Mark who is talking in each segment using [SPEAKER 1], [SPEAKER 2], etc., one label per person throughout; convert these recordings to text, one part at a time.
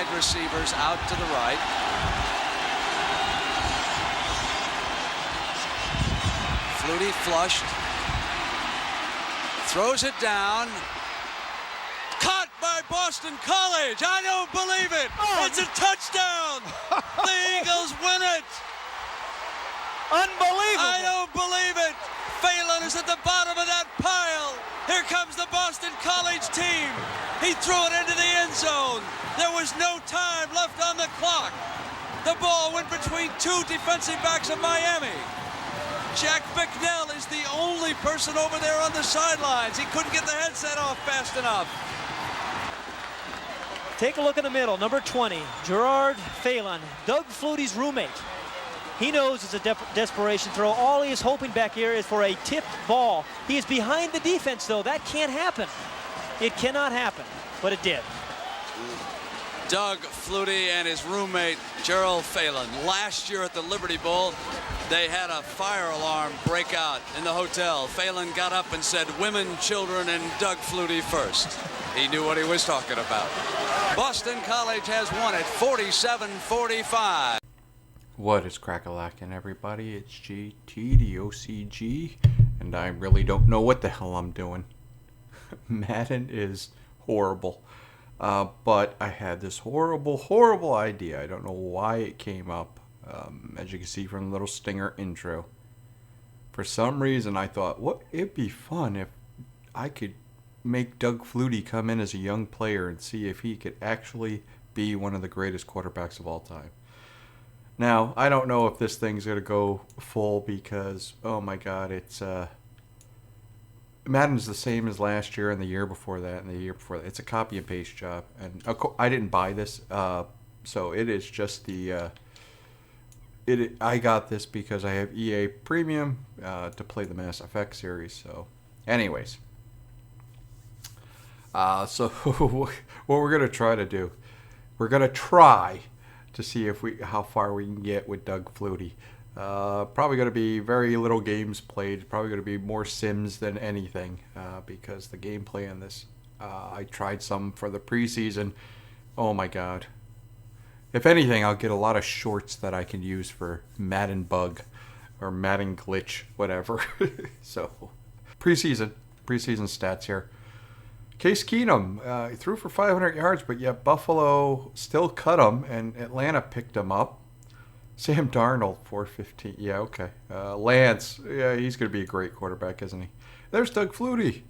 [SPEAKER 1] wide receivers out to the right. Flutie flushed. Throws it down. Caught by Boston College. I don't believe it. Oh. It's a touchdown. The Eagles win it.
[SPEAKER 2] Unbelievable.
[SPEAKER 1] I don't believe it. Phelan is at the bottom of that pile. Here comes the Boston College team. He threw it into the end zone. There was no time left on the clock. The ball went between two defensive backs of Miami. Jack Bicknell is the only person over there on the sidelines. He couldn't get the headset off fast enough.
[SPEAKER 2] Take a look in the middle, number 20, Gerard Phelan, Doug Flutie's roommate. He knows it's a desperation throw. All he is hoping back here is for a tipped ball. He is behind the defense, though. That can't happen. It cannot happen, but it did.
[SPEAKER 1] Doug Flutie and his roommate, Gerald Phelan. Last year at the Liberty Bowl, they had a fire alarm break out in the hotel. Phelan got up and said, women, children, and Doug Flutie first. He knew what he was talking about. Boston College has won it 47-45.
[SPEAKER 3] What is crack-a-lackin', everybody? It's GTDOCG, and I really don't know what the hell I'm doing. Madden is horrible. But I had this horrible idea. I don't know why it came up. As you can see from the little stinger intro. For some reason, I thought, it'd be fun if I could make Doug Flutie come in as a young player and see if he could actually be one of the greatest quarterbacks of all time. Now, I don't know if this thing's going to go full because, oh my God, it's... Madden's the same as last year and the year before that and the year before that. It's a copy and paste job. And I didn't buy this, so it is just the... I got this because I have EA Premium to play the Mass Effect series. So, anyways. So, what we're going to try to do, we're going to try to see how far we can get with Doug Flutie. Probably going to be very little games played. Probably going to be more Sims than anything because the gameplay in this, I tried some for the preseason. Oh my God. If anything, I'll get a lot of shorts that I can use for Madden bug or Madden glitch, whatever. So, preseason stats here. Case Keenum threw for 500 yards, but yet Buffalo still cut him, and Atlanta picked him up. Sam Darnold, 415. Yeah, okay. Lance, yeah, he's going to be a great quarterback, isn't he? There's Doug Flutie.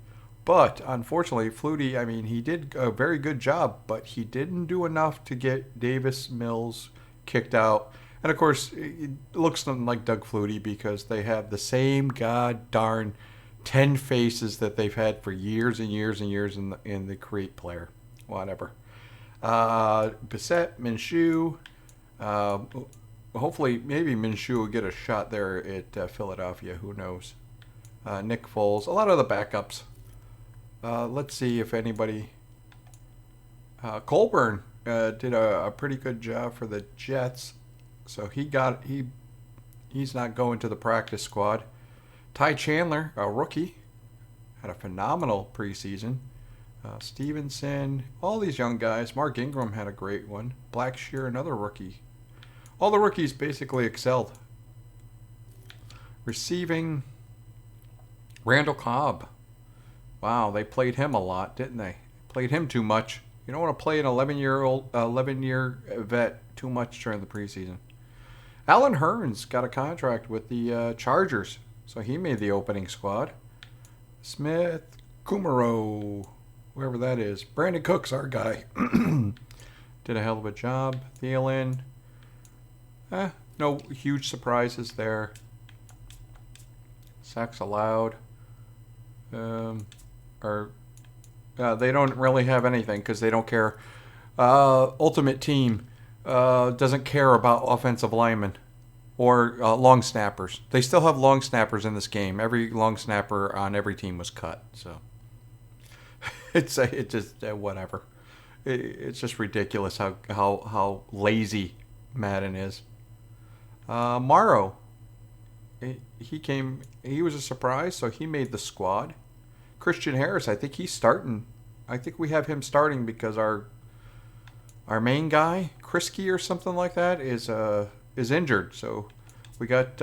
[SPEAKER 3] But, unfortunately, Flutie, I mean, he did a very good job, but he didn't do enough to get Davis Mills kicked out. And, of course, it looks like Doug Flutie because they have the same god darn 10 faces that they've had for years and years and years in the Create player. Whatever. Bissett, Minshew. Hopefully, maybe Minshew will get a shot there at Philadelphia. Who knows? Nick Foles. A lot of the backups. Let's see if anybody... Colburn did a pretty good job for the Jets. So he's not going to the practice squad. Ty Chandler, a rookie, had a phenomenal preseason. Stevenson, all these young guys. Mark Ingram had a great one. Blackshear, another rookie. All the rookies basically excelled. Receiving, Randall Cobb. Wow, they played him a lot, didn't they? Played him too much. You don't want to play an 11-year vet too much during the preseason. Alan Hearns got a contract with the Chargers, so he made the opening squad. Smith, Kumaro, whoever that is. Brandon Cooks, our guy. Did a hell of a job. Thielen. No huge surprises there. Sacks allowed. They don't really have anything because they don't care. Ultimate Team doesn't care about offensive linemen or long snappers. They still have long snappers in this game. Every long snapper on every team was cut. So it's just whatever. It's just ridiculous how lazy Madden is. Morrow, he was a surprise, so he made the squad. Christian Harris, I think he's starting. I think we have him starting because our our main guy, Krisky or something like that, is injured. So we got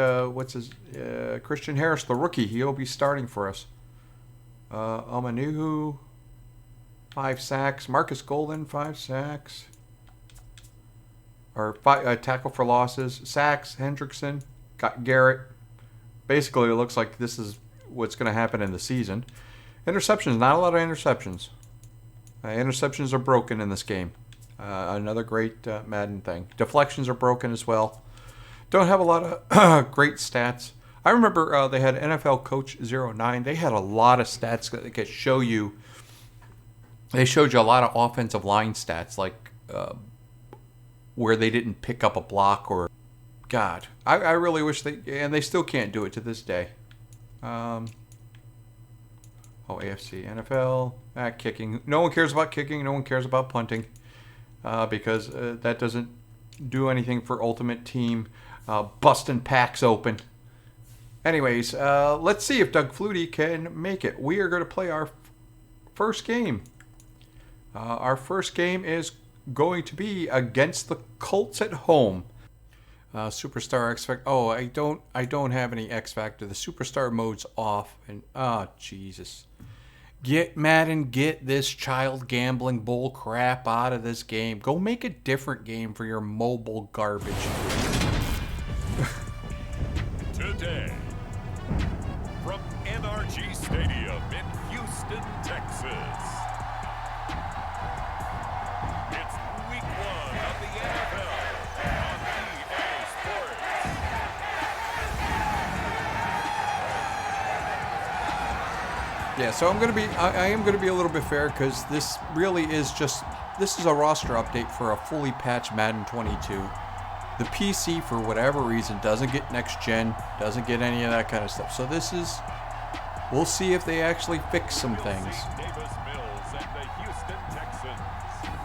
[SPEAKER 3] Christian Harris, the rookie. He'll be starting for us. Amanuhu, 5 sacks. Marcus Golden, 5 sacks. Or tackle for losses. Sacks. Hendrickson. Got Garrett. Basically, it looks like this is what's going to happen in the season. Interceptions. Not a lot of interceptions. Interceptions are broken in this game. Another great Madden thing. Deflections are broken as well. Don't have a lot of great stats. I remember they had NFL Coach 09. They had a lot of stats that they could show you. They showed you a lot of offensive line stats, like where they didn't pick up a block or... God, I really wish they... And they still can't do it to this day. AFC, NFL, kicking. No one cares about kicking. No one cares about punting because that doesn't do anything for Ultimate Team. Busting packs open. Anyways, let's see if Doug Flutie can make it. We are going to play our first game. Our first game is going to be against the Colts at home. Superstar X Factor. Oh, I don't have any X Factor. The Superstar mode's off. And Jesus. Get Madden, get this child gambling bull crap out of this game. Go make a different game for your mobile garbage.
[SPEAKER 4] Today, from NRG Stadium in Houston, Texas, it's week 1 of the NFL on EA Sports.
[SPEAKER 3] Yeah, so I am gonna be a little bit fair because this really is this is a roster update for a fully patched Madden 22. The PC, for whatever reason, doesn't get next gen, doesn't get any of that kind of stuff. So this is, we'll see if they actually fix some things.
[SPEAKER 4] Davis Mills and the Houston Texans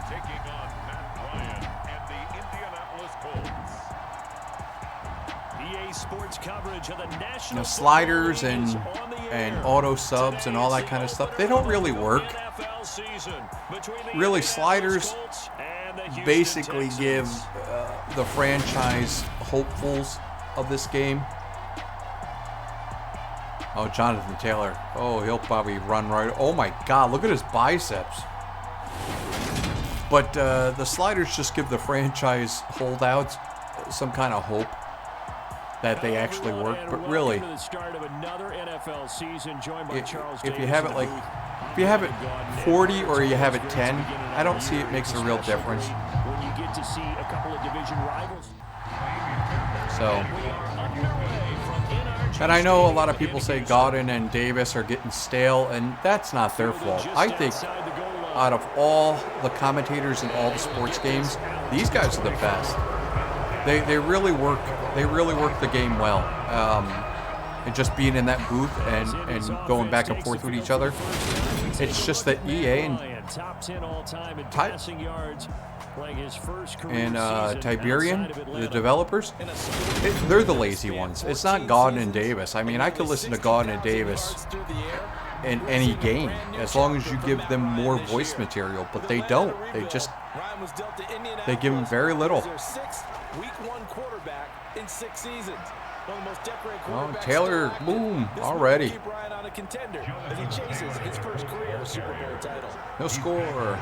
[SPEAKER 4] taking on Matt Ryan and the Indianapolis Colts.
[SPEAKER 5] EA Sports coverage of the national
[SPEAKER 3] Sliders and auto subs and all that kind of stuff, they don't really work. Really, sliders basically give the franchise hopefuls of this game. Oh, Jonathan Taylor. Oh, he'll probably run right. Oh my God, look at his biceps. But the sliders just give the franchise holdouts some kind of hope that they actually work. But really, if you have it like, if you have it 40 or you have it 10, I don't see it makes a real difference. So, and I know a lot of people say Godwin and Davis are getting stale, and that's not their fault. I think out of all the commentators in all the sports games, these guys are the best. They really work. They really work the game well. And just being in that booth and going back and forth with each other. It's just that EA and Tiberian, the developers, they're the lazy ones. It's not Godwin and Davis. I mean, I could listen to Godwin and Davis in any game as long as you give them more voice material, but they don't. They give them very little.
[SPEAKER 6] Week 1 quarterback in 6 seasons. One of the most decorated
[SPEAKER 3] Oh, Taylor, boom, already.
[SPEAKER 6] Keep Ryan on a contender as he chases his first career Super Bowl title.
[SPEAKER 3] No score.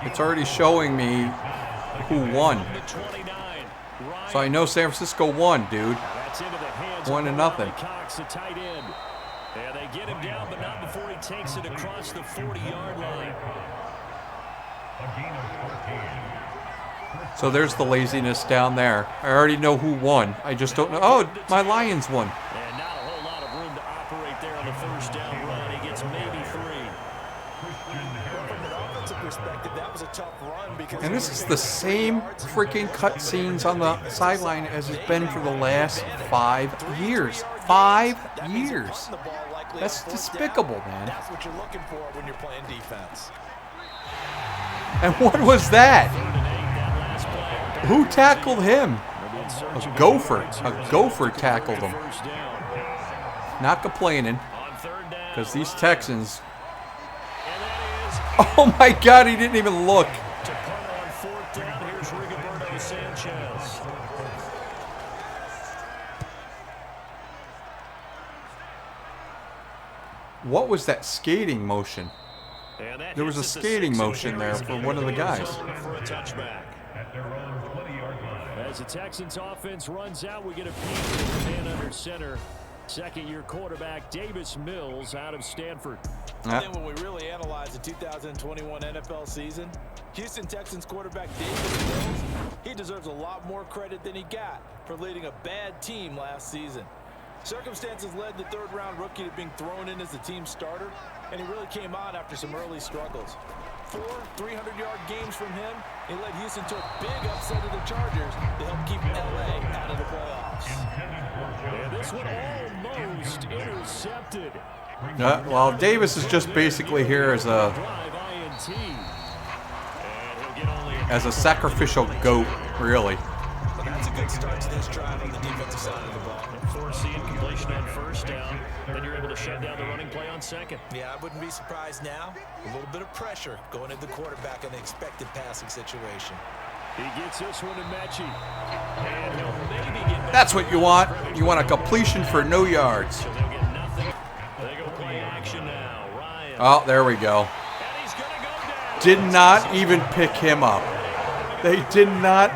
[SPEAKER 3] It's already showing me who won. So I know San Francisco won, dude. 1-0.
[SPEAKER 5] Yeah, they get him down, but not before he takes it across the 40-yard line.
[SPEAKER 3] So there's the laziness down there. I already know who won. I just don't know. Oh, my Lions won.
[SPEAKER 5] And not a whole lot of room to operate there on the first down run. He gets maybe 3.
[SPEAKER 6] From an offensive perspective, that was a tough run because
[SPEAKER 3] And this is the same freaking cutscenes on the sideline as it's been for the last 5 years. 5 years. That's despicable, man.
[SPEAKER 6] that's what you're looking for when you're playing defense.
[SPEAKER 3] And what was that? Who tackled him? A gopher. A gopher tackled him. Not complaining, because these Texans, Oh my God, he didn't even look.
[SPEAKER 5] To punt on fourth down, here's Rigoberto Sanchez.
[SPEAKER 3] What was that skating motion?
[SPEAKER 5] And that
[SPEAKER 3] There was a
[SPEAKER 5] hits at the
[SPEAKER 3] skating
[SPEAKER 5] 6,
[SPEAKER 3] motion there for one of the guys.
[SPEAKER 5] For a touchback. As the Texans offense runs out, we get a peek at the man under center. Second-year quarterback Davis Mills out of Stanford.
[SPEAKER 6] And then when we really analyze the 2021 NFL season, Houston Texans quarterback Davis Mills, he deserves a lot more credit than he got for leading a bad team last season. Circumstances led the third-round rookie to being thrown in as the team starter, and he really came on after some early struggles. 4 300-yard games from him. He led Houston to a big upset of the Chargers to help keep L.A. out of the playoffs.
[SPEAKER 5] And this one almost intercepted.
[SPEAKER 3] Well, Davis is just basically here as a sacrificial goat, really.
[SPEAKER 6] But that's a good start to this drive on the defensive side of the ball.
[SPEAKER 5] Forcing completion on first down, then you're able to shut down the running play on second.
[SPEAKER 6] Yeah, I wouldn't be surprised now. A little bit of pressure going at the quarterback in the expected passing situation.
[SPEAKER 5] He gets this one to Mechie. And he'll maybe get back.
[SPEAKER 3] That's what you want. You want a completion for no yards.
[SPEAKER 5] So they'll get nothing. They go play action now. Ryan.
[SPEAKER 3] Oh, there we go.
[SPEAKER 5] And he's going to go down.
[SPEAKER 3] Did not even pick him up. They did not.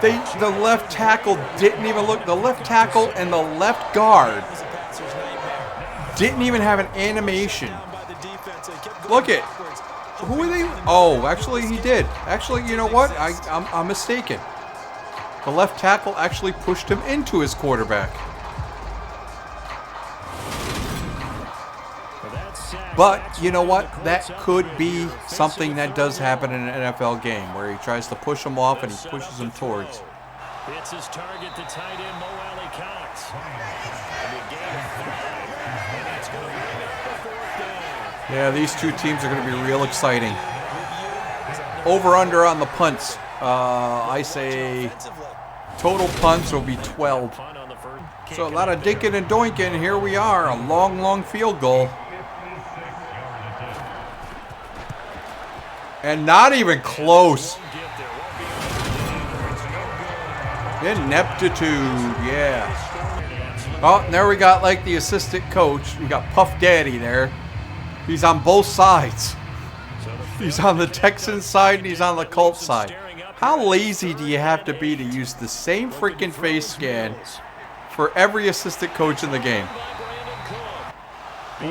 [SPEAKER 3] The left tackle didn't even look. The left tackle and the left guard didn't even have an animation. Look it. Who are they? Oh, actually he did. Actually, you know what? I'm mistaken. The left tackle actually pushed him into his quarterback. But you know what? That could be something that does happen in an NFL game where he tries to push him off and he pushes him towards.
[SPEAKER 5] It's his target to tight end Mo Alley Cox.
[SPEAKER 3] Yeah, these two teams are going to be real exciting. Over under on the punts. I say total punts will be 12. So a lot of dinking and doinking. Here we are, a long, long field goal. And not even close. Ineptitude, yeah. Oh, and there we got like the assistant coach. We got Puff Daddy there. He's on both sides. He's on the Texans side and he's on the Colts side. How lazy do you have to be to use the same freaking face scan for every assistant coach in the game?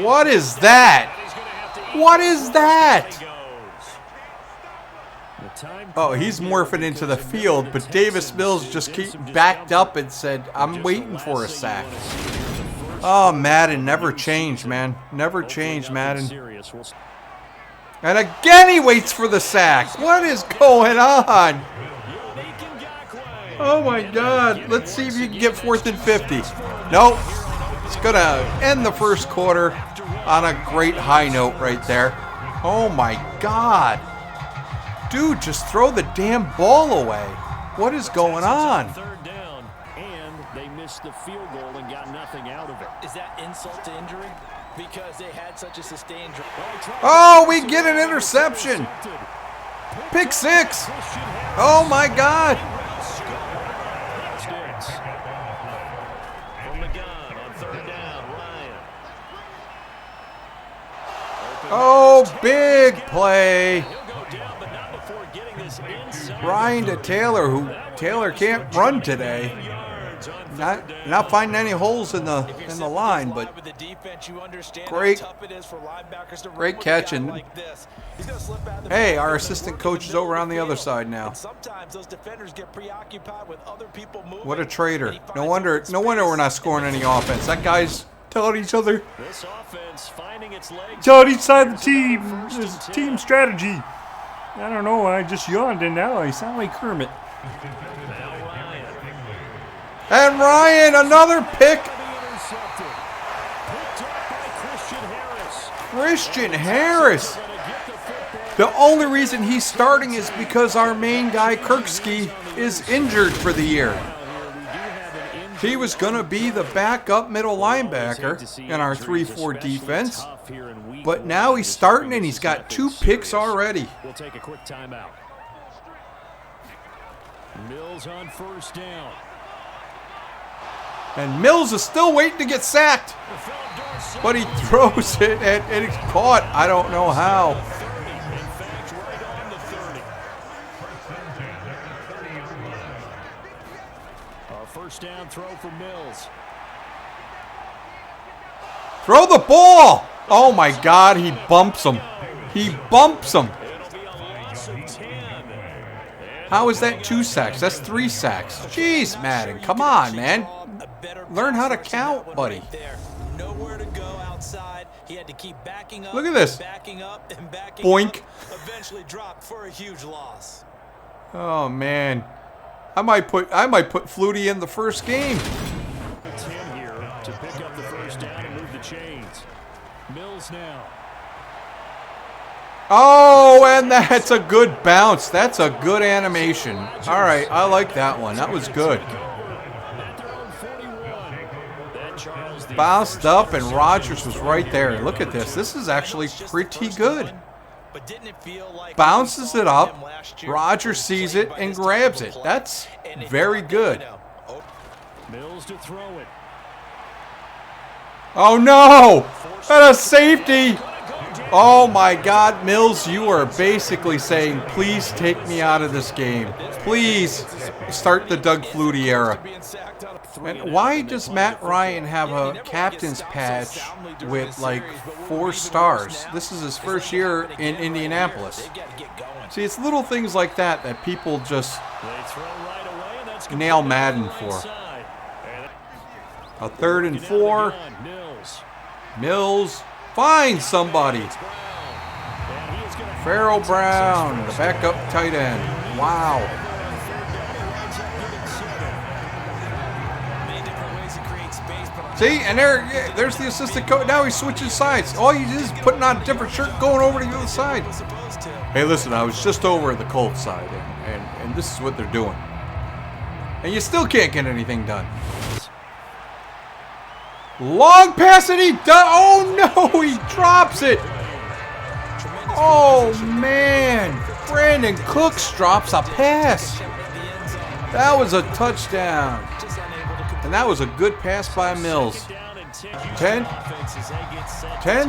[SPEAKER 3] What is that? What is that? Oh, he's morphing into the field, but Davis Mills just backed up and said, I'm waiting for a sack. Oh, Madden, never change, man. Never change, Madden. And again he waits for the sack. What is going on? Oh, my God. Let's see if you can get 4th and 50. Nope. It's going to end the first quarter on a great high note right there. Oh, my God. Dude, just throw the damn ball away. What is going on?
[SPEAKER 5] Third down, and they missed the field goal and got nothing out of it.
[SPEAKER 6] Is that insult to injury? Because they had such a sustained drive.
[SPEAKER 3] Oh, we get an interception. Pick 6. Oh, my God.
[SPEAKER 5] From the gun on third down, Ryan.
[SPEAKER 3] Oh, big play. Ryan to Taylor, who Taylor can't run today. Not finding any holes in the line, but great catch. And hey, our assistant coach is over on the other side now. What a traitor! No wonder we're not scoring any offense. That guy's telling each other, telling each side of the team, this team strategy. I don't know, I just yawned and now I sound like Kermit. And Ryan, another pick. Christian Harris. The only reason he's starting is because our main guy, Kirksey, is injured for the year. He was going to be the backup middle linebacker in our 3-4 defense. But now he's starting and he's got 2 picks already.
[SPEAKER 5] We'll take a quick timeout. Mills on first down.
[SPEAKER 3] And Mills is still waiting to get sacked. But he throws it and it's caught. I don't know how.
[SPEAKER 5] First down throw for Mills.
[SPEAKER 3] Throw the ball! Oh my God, he bumps him. He bumps him. How is that 2 sacks? That's 3 sacks. Jeez, Madden, come on, man. Learn how to count, buddy.
[SPEAKER 6] Nowhere to go outside. He had to keep backing up.
[SPEAKER 3] Look at this.
[SPEAKER 6] Backing up and backing
[SPEAKER 3] Boink.
[SPEAKER 6] up. Eventually dropped for a huge loss.
[SPEAKER 3] Oh man. I might put Flutie in the first game.
[SPEAKER 5] Tim here to pick up the first down and move the chains. Mills now.
[SPEAKER 3] Oh, and that's a good bounce. That's a good animation. All right, I like that one. That was good. Bounced up and Rodgers was right there. Look at this. This is actually pretty good. Bounces it up. Rodgers sees it and grabs it. That's very good.
[SPEAKER 5] Mills to throw it.
[SPEAKER 3] Oh no! And a safety! Oh my God, Mills, you are basically saying, please take me out of this game. Please start the Doug Flutie era. And why does Matt Ryan have a captain's patch with like 4 stars? This is his first year in Indianapolis. See, it's little things like that that people just nail Madden for. A 3rd and 4. Mills finds somebody. Farrell Brown, the backup tight end. Wow. See, and there's the assistant coach. Now he switches sides. All he is putting on a different shirt, going over to the other side. Hey, listen, I was just over at the Colts side, and this is what they're doing. And you still can't get anything done. Long pass, and he does. Oh no, he drops it. Oh man, Brandon Cooks drops a pass. That was a touchdown. And that was a good pass by Mills. 10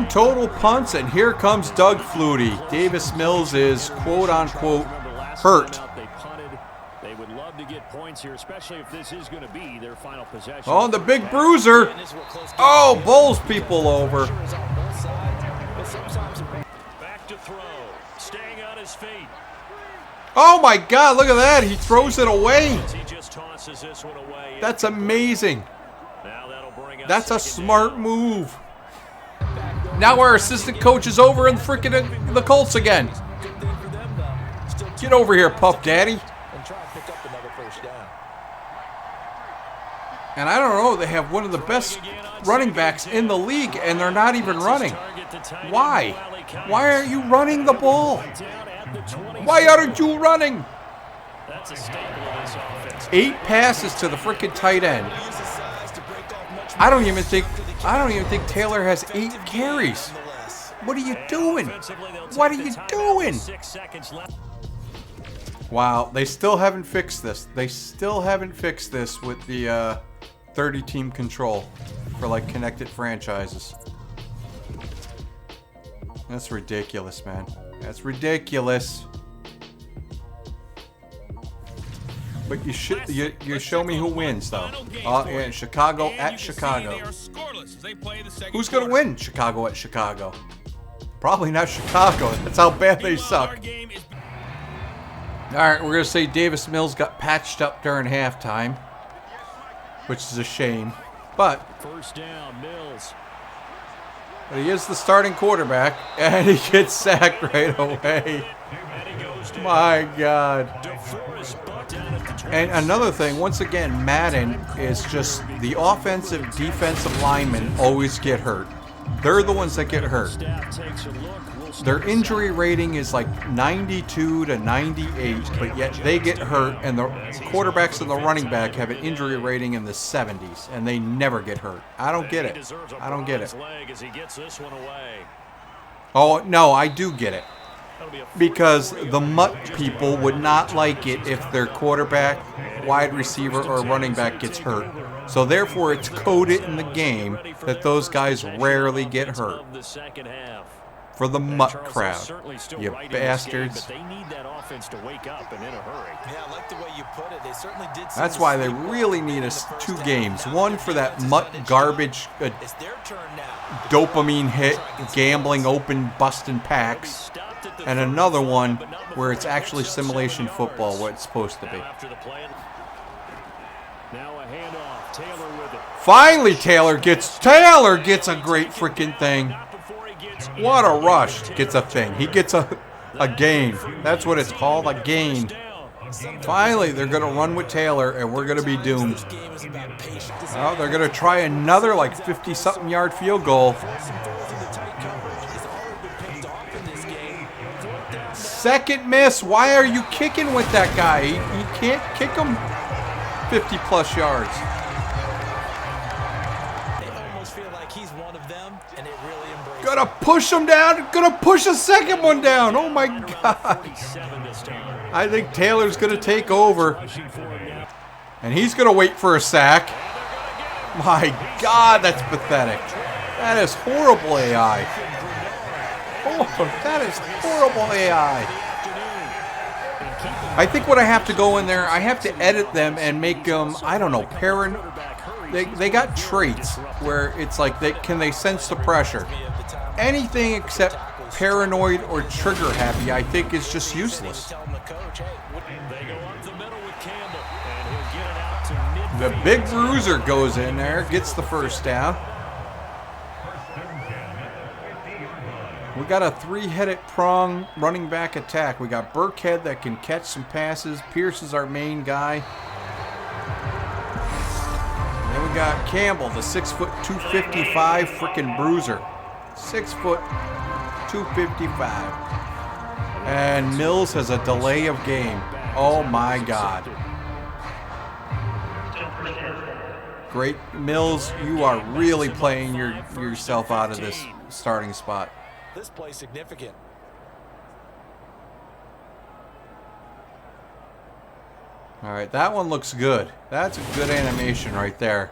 [SPEAKER 3] total punts, and here comes Doug Flutie. Davis Mills is quote-unquote hurt.
[SPEAKER 5] They would love to get points here, especially if this is going to be their final possession.
[SPEAKER 3] Oh, the big bruiser. Oh, bowls people over.
[SPEAKER 5] Back to throw, staying on his feet.
[SPEAKER 3] Oh my God, look at that. He throws it away.
[SPEAKER 5] He just tosses this one away.
[SPEAKER 3] That's amazing.
[SPEAKER 5] Now that'll bring us
[SPEAKER 3] That's a smart move. Now our assistant coach is over in freaking the Colts again. Get over here, Puff Daddy. And I don't know, they have one of the best running backs in the league, and they're not even running. Why? Why aren't you running the ball? Why aren't you running? 8 passes to the freaking tight end. I don't even think Taylor has 8 carries. What are you doing? What are you doing? Wow, they still haven't fixed this. They still haven't fixed this with the 30-team control for like connected franchises. That's ridiculous, man. That's ridiculous. But you show me who wins though. Yeah, Chicago at Chicago. Who's gonna win Chicago at Chicago? Probably not Chicago. That's how bad they suck. All right, we're gonna say Davis Mills got patched up during halftime, which is a shame. But
[SPEAKER 5] first down, Mills.
[SPEAKER 3] But he is the starting quarterback, and he gets sacked right away. My God. And another thing, once again, Madden is just the offensive, defensive linemen always get hurt. They're the ones that get hurt. Their injury rating is like 92 to 98, but yet they get hurt, and the quarterbacks and the running back have an injury rating in the 70s, and they never get hurt. I don't get it. I don't get it. Oh, no, I do get it. Because the Mutt people would not like it if their quarterback, wide receiver, or running back gets hurt. So therefore, it's coded in the game that those guys rarely get hurt. For the Mutt crowd, you bastards. That's why they really need us 2 games. One for that Mutt garbage, dopamine hit, gambling, open, busting packs. And another one where it's actually simulation football, what it's supposed to be. Finally, Taylor gets a great freaking thing. What a rush. Gets a thing. He gets a gain. That's what it's called, a gain. Finally, they're going to run with Taylor, and we're going to be doomed. Oh, they're going to try another like 50-something yard field goal. Second miss. Why are you kicking with that guy? You can't kick him 50-plus yards. Gonna push him down. Gonna push a second one down. Oh my God. I think Taylor's gonna take over. And he's gonna wait for a sack. My God, that's pathetic. That is horrible AI. Oh, that is horrible AI. I think what I have to go in there, I have to edit them and make them, I don't know, They got traits where it's like can they sense the pressure? Anything except paranoid or trigger happy, I think, is just useless. The big bruiser goes in there, gets the first down. We got a 3-headed prong running back attack. We got Burkhead that can catch some passes. Pierce is our main guy. And then we got Campbell, the 6', 255 freaking bruiser. 6', 255. And Mills has a delay of game. Oh my God. Great. Mills, you are really playing yourself out of this starting spot.
[SPEAKER 6] This play significant.
[SPEAKER 3] All right, that one looks good. That's a good animation right there.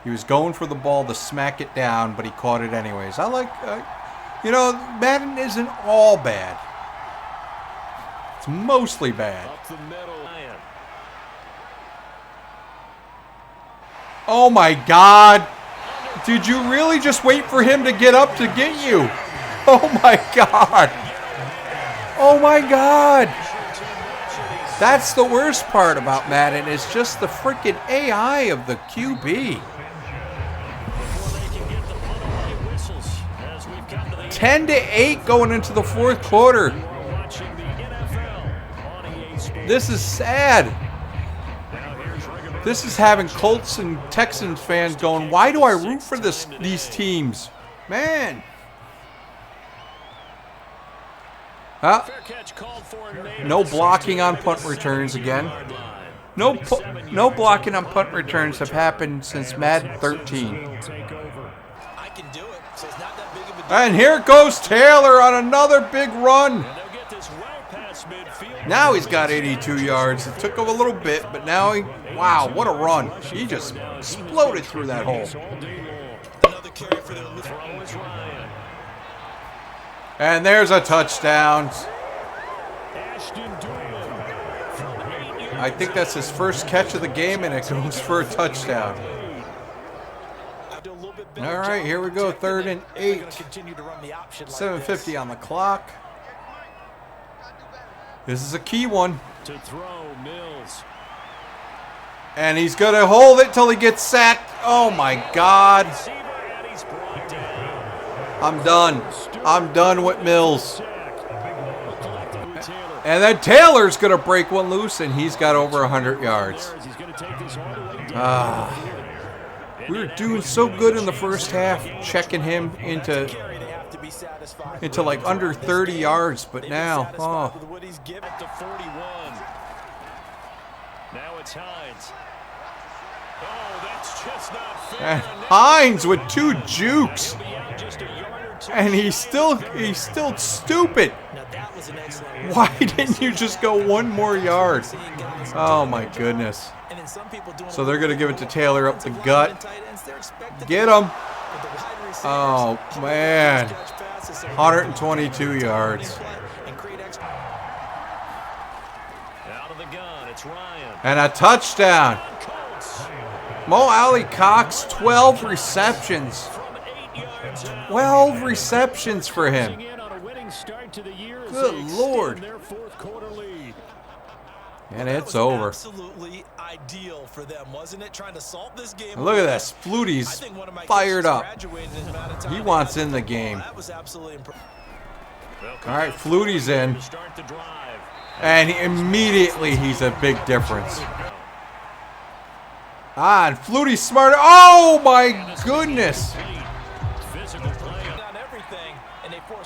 [SPEAKER 3] He was going for the ball to smack it down, but he caught it anyways. I like, Madden isn't all bad. It's mostly bad. Oh my God. Did you really just wait for him to get up to get you? Oh my God. Oh my God. That's the worst part about Madden. It's just the freaking AI of the QB. 10-8 going into the fourth quarter. This is sad. This is having Colts and Texans fans going, why do I root for these teams? Man. No blocking on punt returns again. No blocking on punt returns have happened since Madden 13. And here goes Taylor on another big run. Now he's got 82 yards. It took him a little bit, but now wow, what a run. He just exploded through that hole. And there's a touchdown. I think that's his first catch of the game, and it goes for a touchdown. All right, here we go, 3rd and 8. 7:50 on the clock. This is a key one.
[SPEAKER 5] To throw, Mills.
[SPEAKER 3] And he's going to hold it till he gets sacked. Oh, my God. I'm done. I'm done with Mills. And then Taylor's going to break one loose, and he's got over 100 yards. We were doing so good in the first half, checking him into like under 30 yards, but now,
[SPEAKER 5] Now it's Hines. Oh, that's just not fair.
[SPEAKER 3] And Hines with 2 jukes. And he's still stupid.
[SPEAKER 6] Now that was an excellent.
[SPEAKER 3] Why didn't you just go one more yard? Oh my goodness.
[SPEAKER 6] And then some people doing
[SPEAKER 3] So they're going to give it to Taylor up the gut. Get him. Oh, man. 122 yards.
[SPEAKER 5] Out of the gun, it's Ryan.
[SPEAKER 3] And a touchdown. Mo Alley Cox, 12 receptions. 12 receptions for him. Good Lord. And it's over.
[SPEAKER 6] Absolutely ideal for them, wasn't it? Trying to solve this game.
[SPEAKER 3] And look at this. Flutie's fired up. He wants in the game.
[SPEAKER 6] That was absolutely impressive.
[SPEAKER 3] All right, Flutie's in. And immediately he's a big difference. Ah, and Flutie's smarter. Oh, my goodness.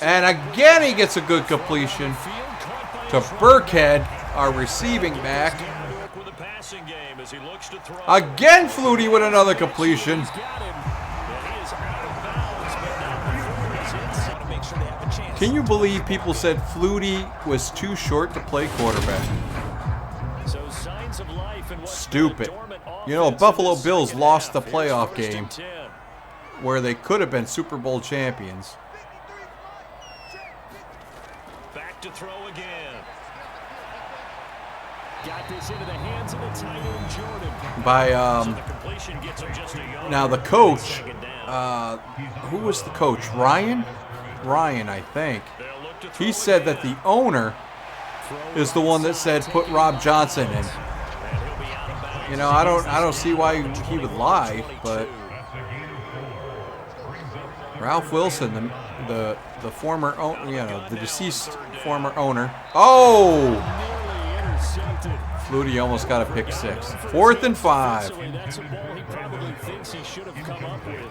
[SPEAKER 3] And again, he gets a good completion to Burkhead, our receiving back. Again, Flutie with another completion. Can you believe people said Flutie was too short to play quarterback? Stupid. You know, Buffalo Bills lost the playoff game where they could have been Super Bowl champions.
[SPEAKER 5] Back to throw again. Got this into the hands of the tight end Jordan.
[SPEAKER 3] By
[SPEAKER 5] So the completion gets him just a yard.
[SPEAKER 3] now the coach,
[SPEAKER 5] Second down.
[SPEAKER 3] who was the coach? Ryan, I think.
[SPEAKER 5] They'll look to throw
[SPEAKER 3] He said that the owner is the one that said put Rob Johnson in. You know, I don't see why he would lie, but Ralph Wilson, the former, the deceased former owner. Oh, Flutie almost got a pick six. 4th and 5.
[SPEAKER 5] That's a ball he probably thinks he should have come up with.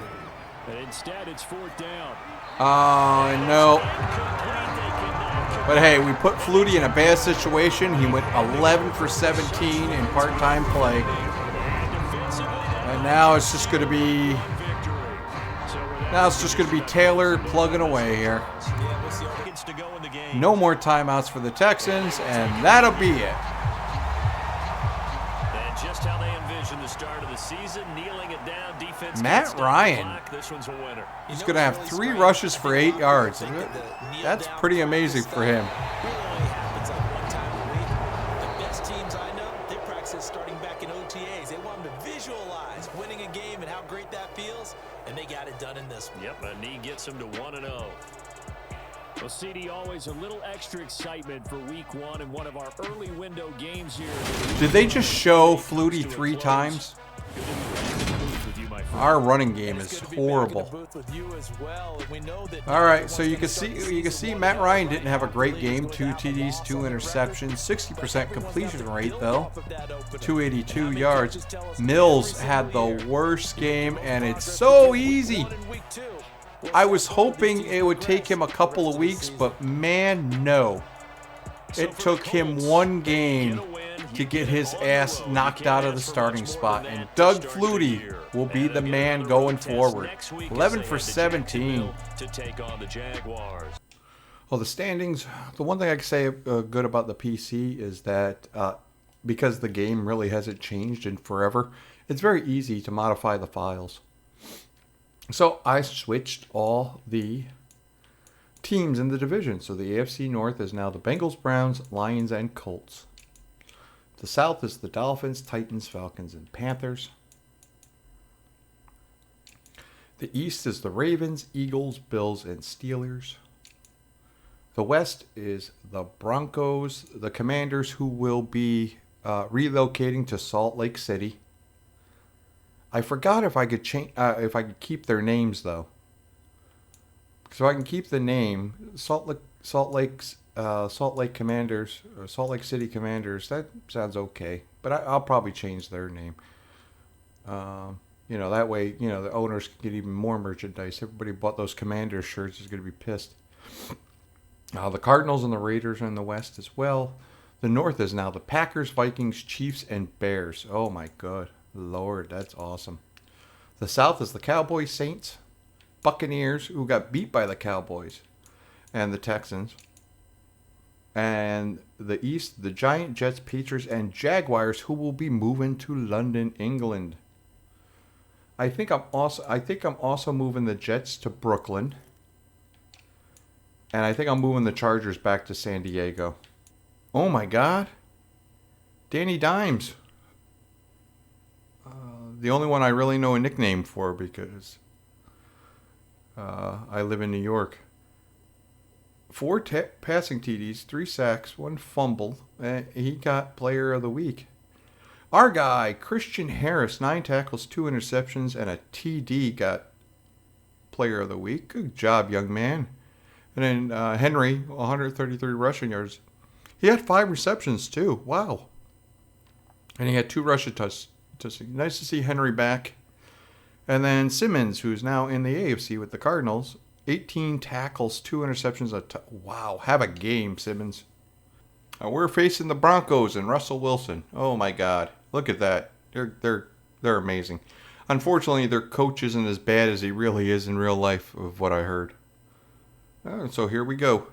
[SPEAKER 5] And instead, it's 4th down.
[SPEAKER 3] Oh, no. But hey, we put Flutie in a bad situation. He went 11 for 17 in part-time play. And now it's just going to be Taylor plugging away here. No more timeouts for the Texans, and that'll be it.
[SPEAKER 5] And just how they envision the start of the season, kneeling it down, defense.
[SPEAKER 3] Matt Ryan.
[SPEAKER 5] This one's a winner.
[SPEAKER 3] He's going to have 3 rushes for 8 yards. That's pretty amazing for him.
[SPEAKER 6] The best teams I know, they practice starting back in OTAs. They want them to visualize winning a game and how great that feels, and they got it done in this one.
[SPEAKER 5] Yep, a knee gets him to 1-0. Well, CD, always a little extra excitement for week 1 in one of our early window games here.
[SPEAKER 3] Did they just show Flutie 3 times? Our running game is horrible. All right, so you can see Matt Ryan didn't have a great game. 2 TDs, 2 interceptions, 60% completion rate though, 282 yards. Mills had the worst game, and it's so easy. I was hoping it would take him a couple of weeks, but man, no. It took him 1 game to get his ass knocked out of the starting spot, and Doug Flutie will be the man going forward. 11 for 17.
[SPEAKER 5] To take on the Jaguars.
[SPEAKER 3] Well, the standings, the one thing I can say good about the PC is that because the game really hasn't changed in forever, it's very easy to modify the files. So I switched all the teams in the division. So the AFC North is now the Bengals, Browns, Lions, and Colts. The South is the Dolphins, Titans, Falcons, and Panthers. The East is the Ravens, Eagles, Bills, and Steelers. The West is the Broncos, the Commanders, who will be relocating to Salt Lake City. I forgot if I could change, if I could keep their names though. So I can keep the name Salt Lake Commanders, or Salt Lake City Commanders. That sounds okay, but I'll probably change their name. That way, the owners can get even more merchandise. Everybody who bought those Commanders shirts is going to be pissed. The Cardinals and the Raiders are in the West as well. The North is now the Packers, Vikings, Chiefs, and Bears. Oh my God, Lord, that's awesome. The South is the Cowboys, Saints, Buccaneers, who got beat by the Cowboys and the Texans. And the East, the Giants, Jets, Patriots, and Jaguars, who will be moving to London, England. I think I'm also moving the Jets to Brooklyn. And I think I'm moving the Chargers back to San Diego. Oh my God. Danny Dimes. The only one I really know a nickname for because I live in New York. 4 passing TDs, 3 sacks, 1 fumble. He got Player of the Week. Our guy, Christian Harris, 9 tackles, 2 interceptions, and a TD got Player of the Week. Good job, young man. And then Henry, 133 rushing yards. He had 5 receptions too. Wow. And he had 2 rushing touchdowns. Nice to see Henry back. And then Simmons, who's now in the AFC with the Cardinals. 18 tackles, 2 interceptions. Wow, have a game, Simmons. We're facing the Broncos and Russell Wilson. Oh my God, look at that. They're amazing. Unfortunately, their coach isn't as bad as he really is in real life, of what I heard. So here we go.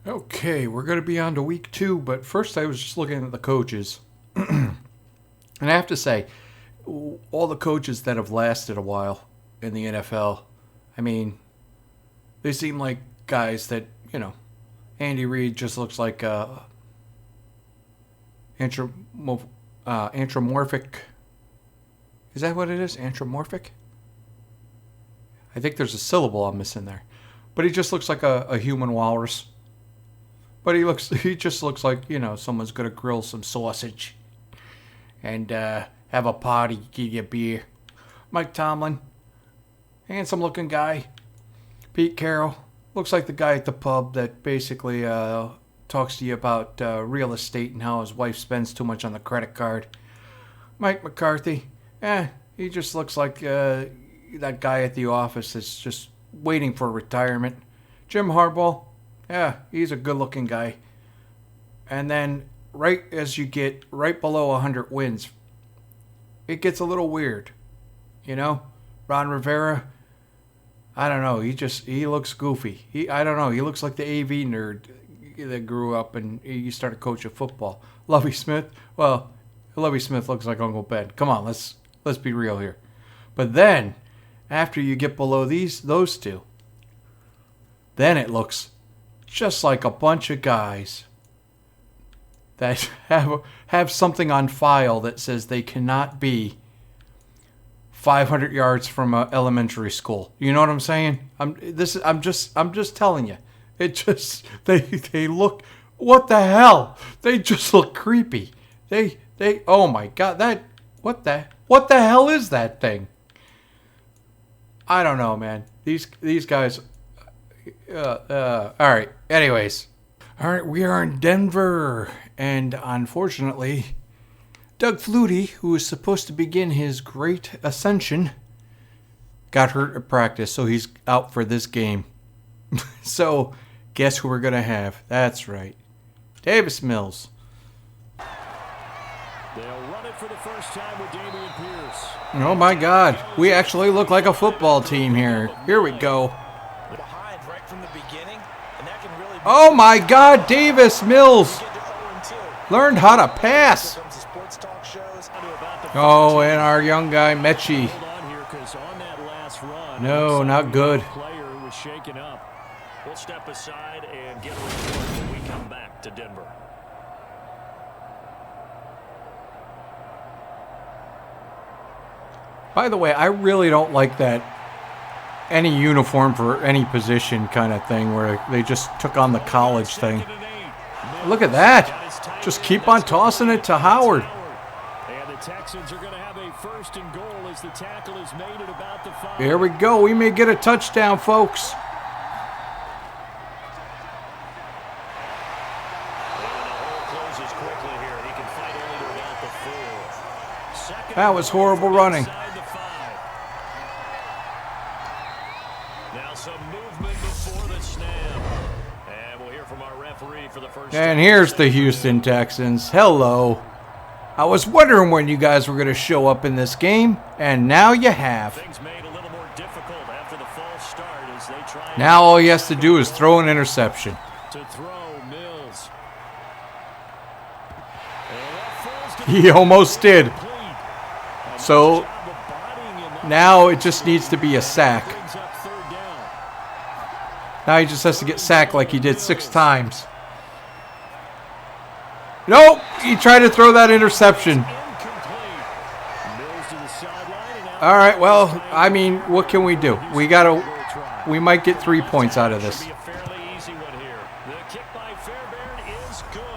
[SPEAKER 3] Okay, we're going to be on to week 2, but first I was just looking at the coaches. And I have to say, all the coaches that have lasted a while in the NFL, I mean, they seem like guys that, you know, Andy Reid just looks like anthropomorphic. Is that what it is? Anthropomorphic? I think there's a syllable I'm missing there. But he just looks like a human walrus. But he just looks like, you know, someone's going to grill some sausage and have a party, give you a beer. Mike Tomlin, handsome looking guy. Pete Carroll, looks like the guy at the pub that basically talks to you about real estate and how his wife spends too much on the credit card. Mike McCarthy, he just looks like that guy at the office that's just waiting for retirement. Jim Harbaugh, he's a good looking guy. And then right as you get right below 100 wins, it gets a little weird. You know, Ron Rivera, I don't know, he looks goofy. I don't know, he looks like the AV nerd that grew up and he started coaching football. Lovie Smith, well, Lovie Smith looks like Uncle Ben. Come on, let's be real here. But then, after you get below those two, then it looks just like a bunch of guys that have something on file that says they cannot be 500 yards from an elementary school. You know what I'm saying? I'm just telling you. It just they look, what the hell? They just look creepy. They oh my God, what the hell is that thing? I don't know, man. These guys. All right. Anyways, all right. We are in Denver, and unfortunately, Doug Flutie, who was supposed to begin his great ascension, got hurt at practice, so he's out for this game. So, guess who we're gonna have? That's right, Davis Mills.
[SPEAKER 5] They'll run it for the first time with Damian Pierce.
[SPEAKER 3] Oh my God, we actually look like a football team here. Here we go.
[SPEAKER 6] Behind right from the beginning, and that can really
[SPEAKER 3] Oh my God, Davis Mills learned how to pass. Oh, and our young guy Mechie. No, not good.
[SPEAKER 5] Player was shaken up. We'll step aside and get a report when we come back to Denver.
[SPEAKER 3] By the way, I really don't like that any uniform for any position kind of thing where they just took on the college thing. Look at that. Just keep on tossing it to Howard.
[SPEAKER 5] And the Texans are going to have a first and goal as the tackle is made at about the 5.
[SPEAKER 3] Here we go. We may get a touchdown, folks. That was horrible running.
[SPEAKER 5] Now some movement before the snap. And we'll hear from our referee for the first time.
[SPEAKER 3] And here's the Houston Texans. Hello. I was wondering when you guys were going to show up in this game, and now you have.
[SPEAKER 5] Things made a little more difficult
[SPEAKER 3] Now all he has to do is throw an interception.
[SPEAKER 5] To throw, Mills.
[SPEAKER 3] He almost did. So now it just needs to be a sack. Now he just has to get sacked like he did 6 times. Nope, he tried to throw that interception. All right, well, I mean, what can we do? We might get 3 points out of this.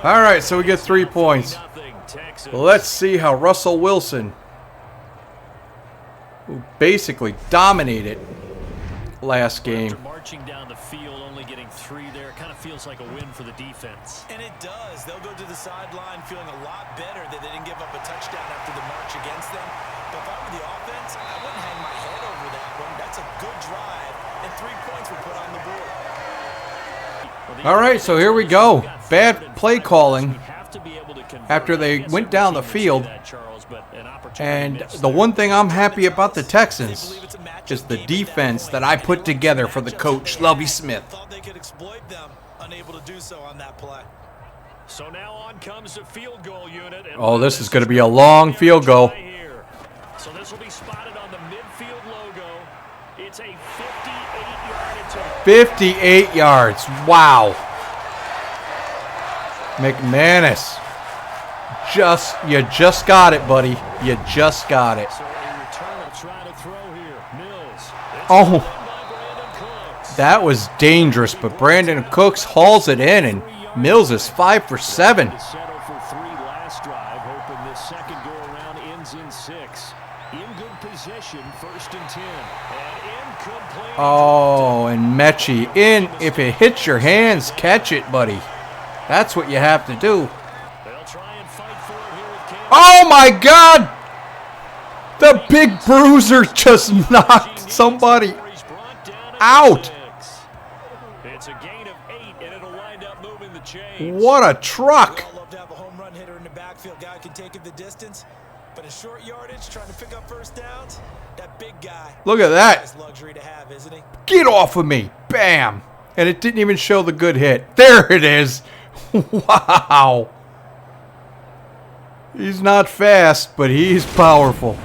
[SPEAKER 3] All right, so we get 3 points. Let's see how Russell Wilson, who basically dominated last game.
[SPEAKER 5] Marching down the field, only getting 3 there, kind of feels like a win for the defense.
[SPEAKER 6] And it does. They'll go to the sideline feeling a lot better that they didn't give up a touchdown after the march against them. But if I were the offense, I wouldn't hang my head over that one. That's a good drive, and 3 points were put on the board.
[SPEAKER 3] All right, so here we go. Bad play calling after they went down the field. And the one thing I'm happy about the Texans is the defense that I put together for the coach, Lovie Smith.
[SPEAKER 6] Thought they could exploit them, unable to do so on that play.
[SPEAKER 5] So now on comes the field goal unit.
[SPEAKER 3] Oh, this is going to be a long field goal.
[SPEAKER 5] So this will be spotted on the midfield logo. It's a 58-yard attempt.
[SPEAKER 3] 58 yards. Wow. McManus. You just got it, buddy. You just got it.
[SPEAKER 5] So a return will try to throw here. Mills.
[SPEAKER 3] Oh, that was dangerous, but Brandon Cooks hauls it in, and Mills is 5 for 7.
[SPEAKER 5] Settle for 3 last drive, hoping this second go around ends in 6. In good position, 1st and 10. And incomplete.
[SPEAKER 3] Oh, and Mechie in. If it hits your hands, catch it, buddy. That's what you have to do.
[SPEAKER 5] They'll try and fight for it here with Cam.
[SPEAKER 3] Oh my God! The big bruiser just knocked somebody out.
[SPEAKER 5] It's a gain of 8, and it'll wind up moving the chains.
[SPEAKER 3] What a truck!
[SPEAKER 6] I'd love to have a home run hitter in the backfield. Guy can take it the distance, but in short yardage, trying to pick up 1st downs, that big guy.
[SPEAKER 3] Look at that.
[SPEAKER 6] That's luxury to have, isn't he?
[SPEAKER 3] Get off of me. Bam. And it didn't even show the good hit. There it is. Wow. He's not fast, but he's powerful.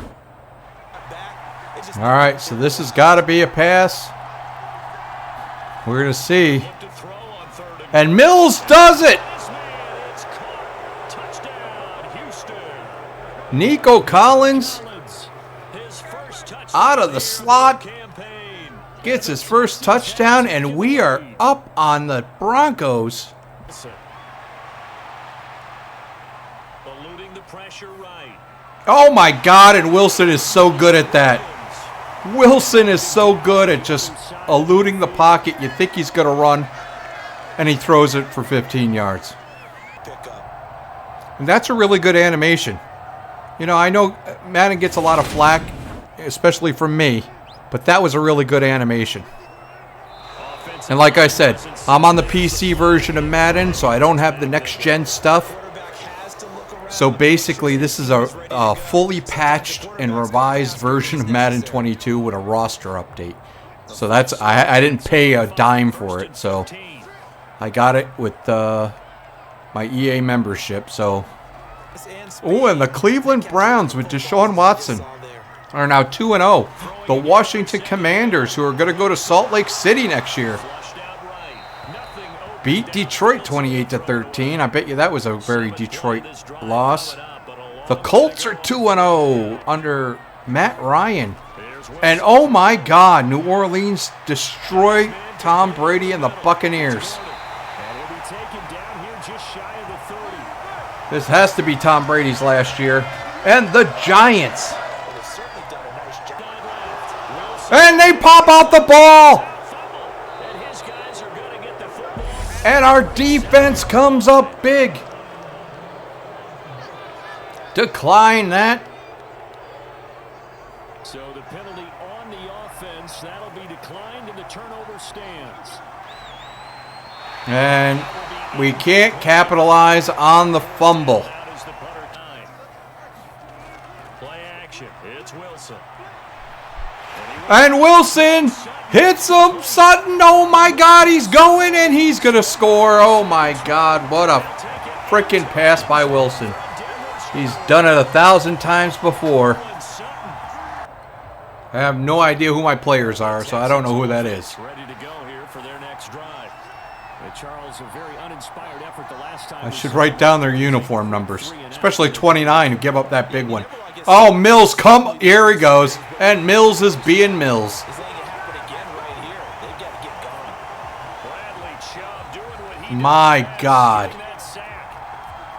[SPEAKER 3] All right, so this has got to be a pass. We're going to see. And Mills does it. Nico Collins out of the slot gets his first touchdown, and we are up on the Broncos. Oh my God, and Wilson is so good at that. Wilson is so good at just eluding the pocket. You think he's going to run, and he throws it for 15 yards. And that's a really good animation. You know, I know Madden gets a lot of flack, especially from me, but that was a really good animation. And like I said, I'm on the PC version of Madden, so I don't have the next-gen stuff. So basically, this is a fully patched and revised version of Madden 22 with a roster update. So that's I didn't pay a dime for it, so I got it with my EA membership. So, oh, and the Cleveland Browns with Deshaun Watson are now 2-0. The Washington Commanders, who are going to go to Salt Lake City next year, beat Detroit 28-13. I bet you that was a very Detroit loss. The Colts are 2-0 under Matt Ryan. And oh my God, New Orleans destroyed Tom Brady and the Buccaneers. This has to be Tom Brady's last year. And the Giants. And they pop out the ball. And our defense comes up big. Decline that.
[SPEAKER 5] So the penalty on the offense, that'll be declined and the turnover stands.
[SPEAKER 3] And we can't capitalize on the fumble.
[SPEAKER 5] Play action. It's Wilson.
[SPEAKER 3] And Wilson Hits him, Sutton. Oh my God, he's going and he's going to score. Oh my God, what a freaking pass by Wilson. He's done it 1,000 times before. I have no idea who my players are, so I don't know who that is.
[SPEAKER 5] Ready to go here for their next drive. Charles, a very uninspired effort the last time.
[SPEAKER 3] I should write down their uniform numbers, especially 29 who give up that big one. Oh, Mills, come. Here he goes. And Mills is being Mills. My God.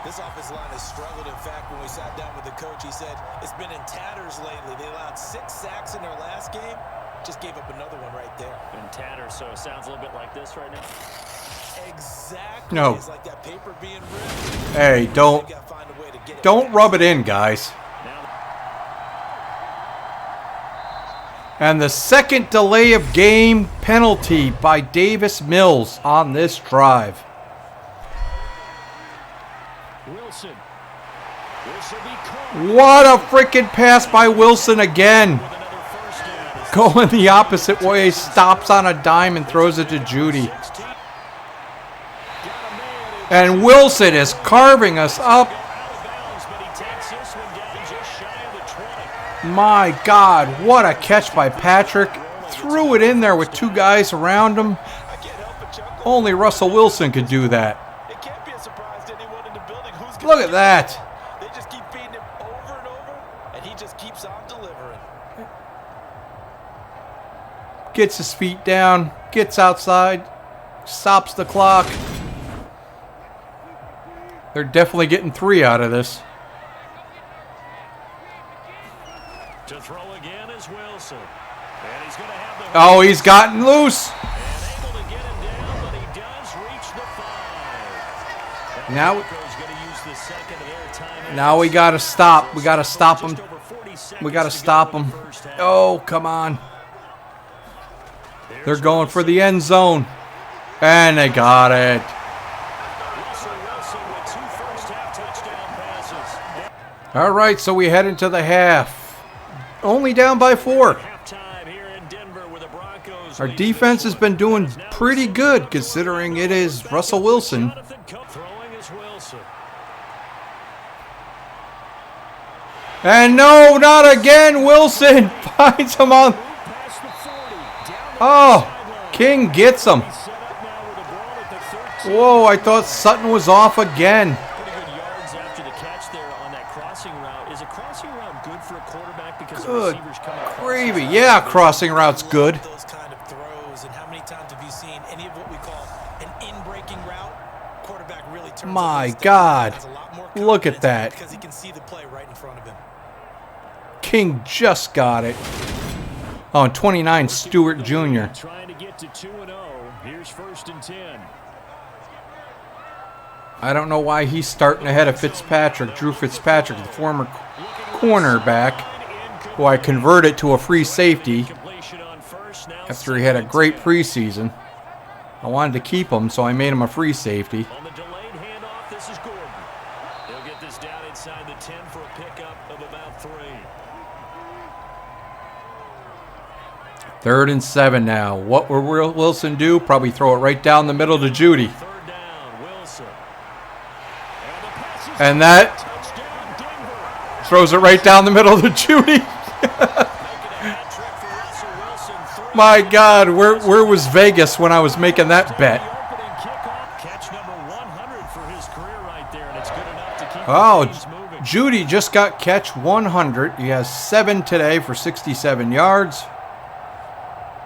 [SPEAKER 6] This offensive line has struggled. In fact, when we sat down with the coach, he said it's been in tatters lately. They allowed 6 sacks in their last game. Just gave up another one right there.
[SPEAKER 5] In tatters, so it sounds a little bit like this right now.
[SPEAKER 6] Exactly.
[SPEAKER 3] No.
[SPEAKER 6] It's like that paper being ripped.
[SPEAKER 3] Hey, don't rub it in, guys. And the second delay of game penalty by Davis Mills on this drive.
[SPEAKER 5] Wilson.
[SPEAKER 3] What a freaking pass by Wilson again. Going the opposite way, stops on a dime and throws it to Judy. And Wilson is carving us up. My God, what a catch by Patrick. Threw it in there with 2 guys around him. Only Russell Wilson could do that. Look at that.
[SPEAKER 6] They just keep feeding him over and over, and he just keeps on delivering.
[SPEAKER 3] Gets his feet down, gets outside, stops the clock. They're definitely getting 3 out of this.
[SPEAKER 5] To throw again is Wilson. And he's going to have the
[SPEAKER 3] Oh, he's gotten loose.
[SPEAKER 5] and able to get him down, but he does reach the 5. And
[SPEAKER 3] Now-
[SPEAKER 5] Broncos going to use the second of their time.
[SPEAKER 3] Now we got to stop. We got to stop him. We got to stop him. Oh, come on. They're going for the end zone. And they got it.
[SPEAKER 5] Russell Wilson with 2 first-half touchdown passes.
[SPEAKER 3] All right, so we head into the half. Only down by 4.
[SPEAKER 5] Halftime here in Denver with the Broncos.
[SPEAKER 3] Our defense has been doing pretty good considering it is Russell Wilson.
[SPEAKER 5] Jonathan Cook throwing is Wilson.
[SPEAKER 3] And no, not again. Wilson finds him on.
[SPEAKER 5] Past the 40. Down
[SPEAKER 3] Oh, King gets him.
[SPEAKER 5] set up now with a ball at the 13.
[SPEAKER 3] Whoa, I thought Sutton was off again.
[SPEAKER 5] Pretty good yards after the catch there on that crossing route. Is a crossing route good for a quarterback because
[SPEAKER 3] Good
[SPEAKER 5] the receivers come across?
[SPEAKER 3] gravy. Yeah, crossing route's good.
[SPEAKER 6] Those kind of throws, and how many times have you seen any of what we call an in-breaking route? Quarterback really turns
[SPEAKER 3] My
[SPEAKER 6] on his
[SPEAKER 3] God.
[SPEAKER 6] has a lot more
[SPEAKER 3] Look at
[SPEAKER 6] confidence
[SPEAKER 3] that.
[SPEAKER 6] because he can see the play right in front of him.
[SPEAKER 3] King just got it. Oh, and 29, Stewart Jr.
[SPEAKER 5] Trying to get to 2-0. Here's 1st and 10.
[SPEAKER 3] I don't know why he's starting ahead of Fitzpatrick. Drew Fitzpatrick, the former cornerback, who I converted to a free safety
[SPEAKER 5] Completion on first. Now
[SPEAKER 3] after he had a great preseason. I wanted to keep him, so I made him a free safety.
[SPEAKER 5] on the delayed handoff, this is Gordon. He'll get this down inside the 10 for a pickup of about 3.
[SPEAKER 3] 3rd and 7 now. What will Wilson do? Probably throw it right down the middle to Judy.
[SPEAKER 5] 3rd down, Wilson. And the pass is
[SPEAKER 3] And that
[SPEAKER 5] touchdown, Denver.
[SPEAKER 3] throws it right down the middle to Judy.
[SPEAKER 5] Making a hat trick for Russell Wilson. 3
[SPEAKER 3] My God, where was Vegas when I was making that bet?
[SPEAKER 5] The opening kickoff. Catch number 100 for his career right there, and it's good enough to keep
[SPEAKER 3] Oh,
[SPEAKER 5] things moving.
[SPEAKER 3] Judy just got catch 100. He has 7 today for 67 yards.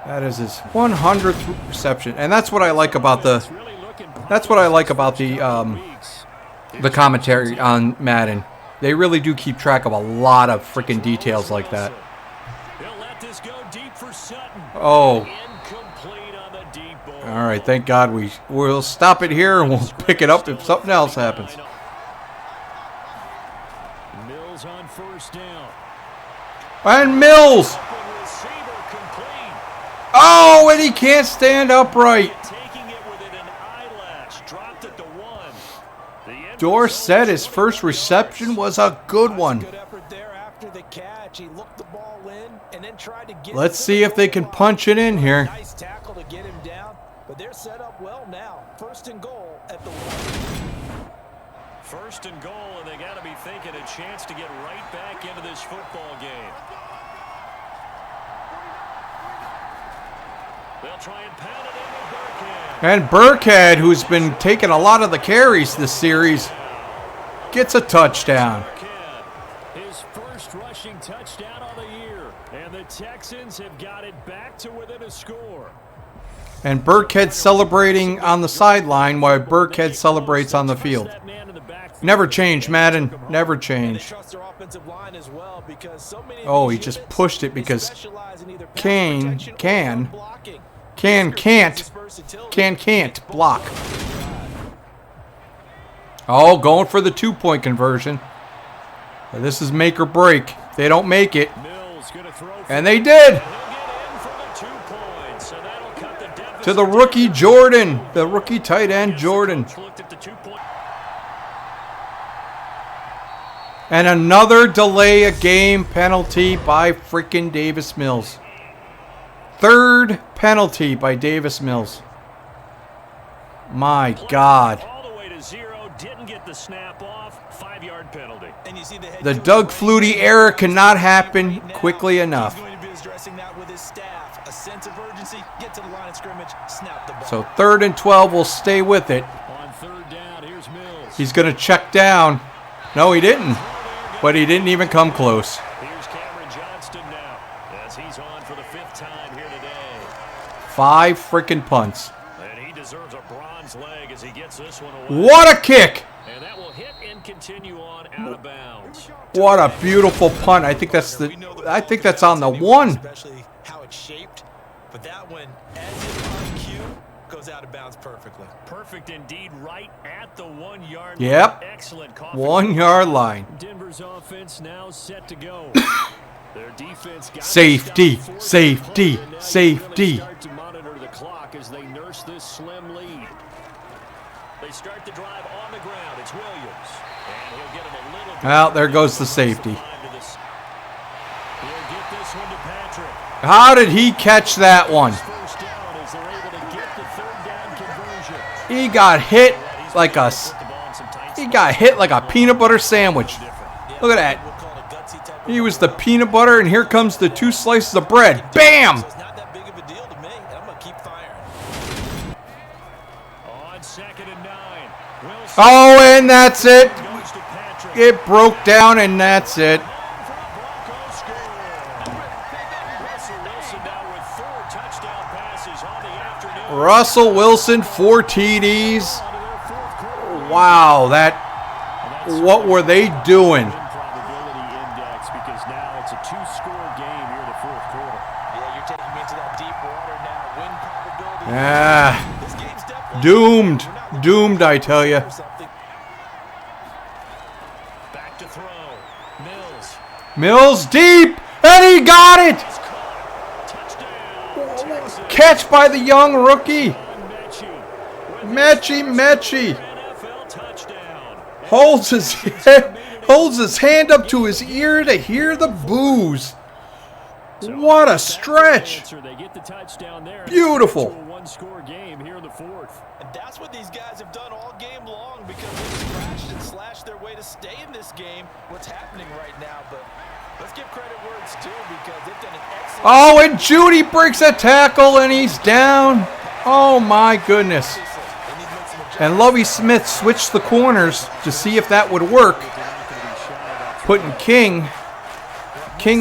[SPEAKER 3] That is his 100th reception, and that's what I like about the
[SPEAKER 5] Really looking
[SPEAKER 3] the commentary on Madden. They really do keep track of a lot of freaking details like that.
[SPEAKER 5] He'll let this go deep for Sutton.
[SPEAKER 3] Oh,
[SPEAKER 5] Incomplete on the deep ball.
[SPEAKER 3] all right. Thank God we'll stop it here and we'll pick it up if something else happens.
[SPEAKER 5] Mills on 1st down.
[SPEAKER 3] And Mills.
[SPEAKER 5] Open receiver complete.
[SPEAKER 3] Oh, and he can't stand upright.
[SPEAKER 5] Taking it within an eyelash. Dropped at the 1. The end
[SPEAKER 3] Dorsett, his first reception was a good one.
[SPEAKER 6] Good effort there after the catch. He looked the ball in and then tried to get
[SPEAKER 3] Let's
[SPEAKER 6] it to
[SPEAKER 3] see
[SPEAKER 6] the
[SPEAKER 3] if they
[SPEAKER 6] goal
[SPEAKER 3] can
[SPEAKER 6] line.
[SPEAKER 3] punch it in here.
[SPEAKER 6] Nice tackle to get him down, but they're set up well now. First and goal at the 1.
[SPEAKER 5] First and goal, and they got to be thinking a chance to get right back into this football game. They'll try and pound it into Burkhead.
[SPEAKER 3] And Burkhead, who's been taking a lot of the carries this series, gets a touchdown.
[SPEAKER 5] Burkhead, his first rushing touchdown of the year. And the Texans have got it back to within a score.
[SPEAKER 3] And Burkhead celebrating on the sideline while Burkhead celebrates on the field. Never change, Madden. Never change. Oh, he just pushed it because can't block. Oh, going for the 2-point conversion. This is make or break. They don't make it. And they did. To the rookie Jordan. The rookie tight end Jordan. And another delay a game penalty by freaking Davis Mills. Third penalty by Davis Mills. My God.
[SPEAKER 5] All the way to 0, didn't get the snap off, 5-yard penalty. And you see
[SPEAKER 3] The Doug Flutie error cannot happen quickly enough.
[SPEAKER 6] He's going to be addressing that with his staff. A sense of urgency, get to the line of scrimmage, snap the ball.
[SPEAKER 3] So 3rd and 12 will stay with it.
[SPEAKER 5] On 3rd down, here's Mills.
[SPEAKER 3] He's going to check down. No, he didn't. But he didn't even come close.
[SPEAKER 5] Here's Cameron Johnston now, as he's on for the 5th time here today.
[SPEAKER 3] 5 freaking punts.
[SPEAKER 5] And he deserves a bronze leg as he gets this one away.
[SPEAKER 3] What a kick!
[SPEAKER 5] And that will hit and continue on out of bounds.
[SPEAKER 3] What a beautiful punt. I think that's on the 1.
[SPEAKER 6] Especially how it's shaped, but that one, as it's on cue, goes out of bounds perfectly.
[SPEAKER 5] Perfect indeed, right at the 1-yard
[SPEAKER 3] Yep.
[SPEAKER 5] line. Excellent.
[SPEAKER 3] 1-yard line.
[SPEAKER 5] Denver's offense now set to go. Their defense got
[SPEAKER 3] Safety,
[SPEAKER 5] to stop
[SPEAKER 3] safety,
[SPEAKER 5] fourth and now
[SPEAKER 3] safety.
[SPEAKER 5] they're gonna start to monitor the clock as they nurse this slim lead. They start the drive on the ground. It's Williams, and he'll get him a little bit.
[SPEAKER 3] Well, there goes the safety.
[SPEAKER 5] He'll get this one to Patrick.
[SPEAKER 3] How did he catch that one?
[SPEAKER 5] First down as they're able to get the 3rd down conversion.
[SPEAKER 3] He got hit like a peanut butter sandwich. Look at that. He was the peanut butter, and here comes the 2 slices of bread. Bam!
[SPEAKER 6] It's not that big of a deal to me, and I'm going to keep firing.
[SPEAKER 5] On 2nd and 9. Wilson
[SPEAKER 3] Oh, and that's it.
[SPEAKER 5] goes to Patrick.
[SPEAKER 3] It broke down, and that's it.
[SPEAKER 5] Broncos score. Russell Wilson now with 4 touchdown passes on the afternoon.
[SPEAKER 3] Russell Wilson, 4 TDs. Wow, what were they doing?
[SPEAKER 5] Probability index, because now it's a 2-score game here in the 4th quarter.
[SPEAKER 6] Yeah, you're taking me into that deep water now. Win probability.
[SPEAKER 3] Ah,
[SPEAKER 6] This game's definitely
[SPEAKER 3] doomed. Doomed, I tell you.
[SPEAKER 5] Back to throw. Mills.
[SPEAKER 3] Mills deep, and he got it.
[SPEAKER 5] Touchdown. Texas.
[SPEAKER 3] Catch by the young rookie.
[SPEAKER 5] Mechie.
[SPEAKER 3] Mechie.
[SPEAKER 5] NFL touchdown.
[SPEAKER 3] Holds his hand up to his ear to hear the boos. What a stretch.
[SPEAKER 5] They get the touchdown there.
[SPEAKER 3] Beautiful.
[SPEAKER 5] A 1-score game here in the 4th.
[SPEAKER 6] And that's what these guys have done all game long because they've scratched and slashed their way to stay in this game. What's happening right now, but let's give credit where it's due because they've done an excellent
[SPEAKER 3] Oh, and Judy breaks a tackle, and he's down. Oh, my goodness. And Lovie Smith switched the corners to see if that would work, putting King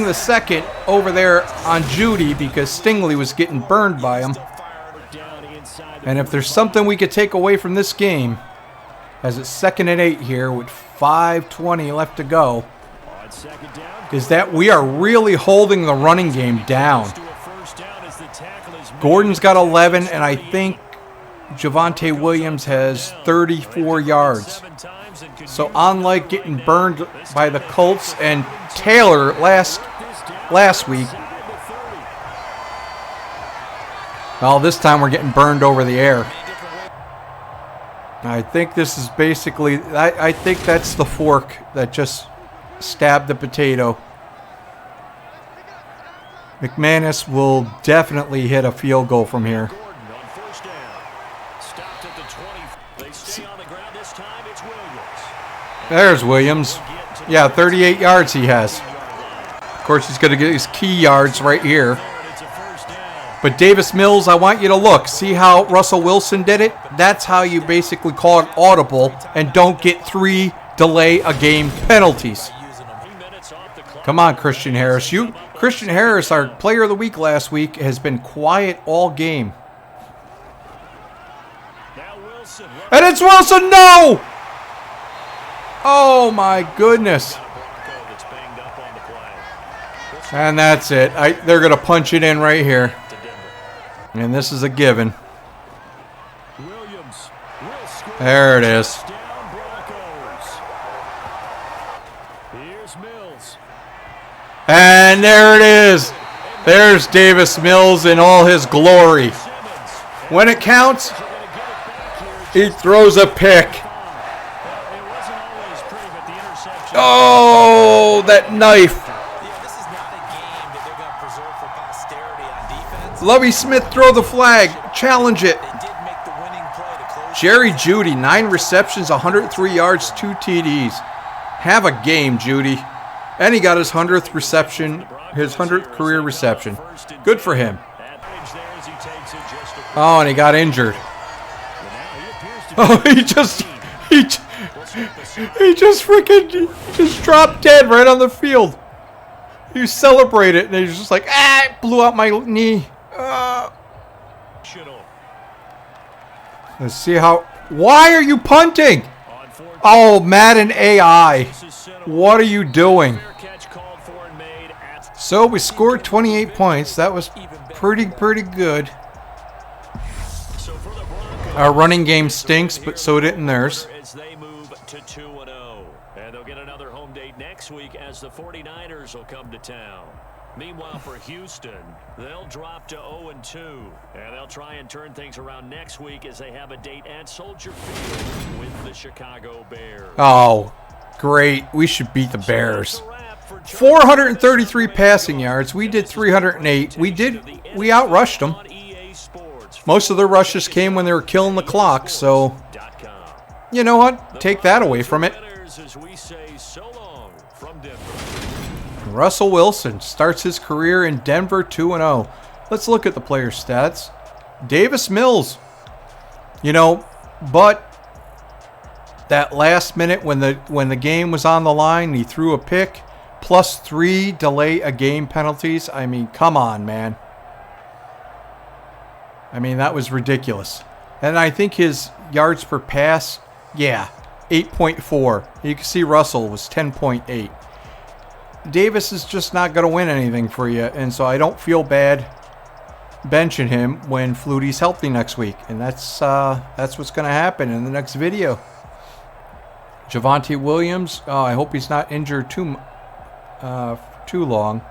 [SPEAKER 3] the second over there on Judy because Stingley was getting burned by him. And if there's something we could take away from this game, as it's 2nd and 8 here with 5:20 left to go, is that we are really holding the running game down. Gordon's got 11, and I think Javonte Williams has 34 yards. So unlike getting burned by the Colts and Taylor last week, well, this time we're getting burned over the air. I think this is basically, I think that's the fork that just stabbed the potato. McManus will definitely hit a field goal from here.
[SPEAKER 5] Gordon on first down. Stopped at the 20. They stay on the ground this time. It's Williams.
[SPEAKER 3] There's Williams. Yeah, 38 yards he has. Of course, he's going to get his key yards right here.
[SPEAKER 5] It's a first down.
[SPEAKER 3] But Davis Mills, I want you to look. See how Russell Wilson did it? That's how you basically call it audible and don't get 3 delay-a-game penalties. Come on, Christian Harris. Christian Harris, our player of the week last week, has been quiet all game.
[SPEAKER 5] Now Wilson.
[SPEAKER 3] And it's Wilson. No! Oh, my goodness.
[SPEAKER 5] Bronco that's banged up on the play.
[SPEAKER 3] And that's it. They're going to punch it in right here.
[SPEAKER 5] To Denver.
[SPEAKER 3] And this is a given.
[SPEAKER 5] Williams will score.
[SPEAKER 3] There it is.
[SPEAKER 5] Down Broncos. Here's Mills.
[SPEAKER 3] And there it is. There's Davis Mills in all his glory.
[SPEAKER 5] Simmons.
[SPEAKER 3] When it counts,
[SPEAKER 5] They're going to get it back here.
[SPEAKER 3] he throws a pick.
[SPEAKER 5] It wasn't always pretty, but the interception.
[SPEAKER 3] Oh, that knife.
[SPEAKER 6] Yeah, this is not a game that they're going to preserve for posterity on defense.
[SPEAKER 3] Lovie Smith, throw the flag. Challenge it.
[SPEAKER 6] They did make the winning play to close.
[SPEAKER 3] Jerry Jeudy, 9 receptions, 103 yards, 2 TDs. Have a game, Jeudy. And he got his 100th reception, his 100th career reception. Good for him.
[SPEAKER 5] Advantage there as he takes it just a
[SPEAKER 3] Oh, and he got injured.
[SPEAKER 5] Now he appears to
[SPEAKER 3] Oh, he just freaking just dropped dead right on the field. He celebrated, and he was just like, it blew out my knee. Let's see how. Why are you punting?
[SPEAKER 5] on fourth.
[SPEAKER 3] Oh, Madden AI.
[SPEAKER 5] This is center.
[SPEAKER 3] What are you doing?
[SPEAKER 5] Fair catch called for and made at
[SPEAKER 3] So we scored 28 points. That was pretty good.
[SPEAKER 5] so for the Broncos.
[SPEAKER 3] Our running game stinks, but so didn't theirs.
[SPEAKER 5] As they move to 2-0. And they'll get another home date next week as the 49ers will come to town. Meanwhile, for Houston, they'll drop to 0-2. And they'll try and turn things around next week as they have a date at Soldier Field with the Chicago Bears.
[SPEAKER 3] Oh, great. We should beat the Bears.
[SPEAKER 5] That's a wrap for
[SPEAKER 3] 433 passing yards. We did 308. We outrushed them.
[SPEAKER 5] on EA Sports.
[SPEAKER 3] Most of their rushes came when they were killing the clock, so you know what? Take that away from it.
[SPEAKER 5] Winners, as we say so long from Denver.
[SPEAKER 3] Russell Wilson starts his career in Denver 2-0. Let's look at the player stats. Davis Mills. But that last minute when the game was on the line, he threw a pick, plus 3 delay-a-game penalties. I mean, come on, man. I mean, that was ridiculous. And I think his yards per pass, 8.4. You can see Russell was 10.8. Davis is just not going to win anything for you, and so I don't feel bad benching him when Flutie's healthy next week, and that's what's going to happen in the next video. Javonte Williams, I hope he's not injured too long.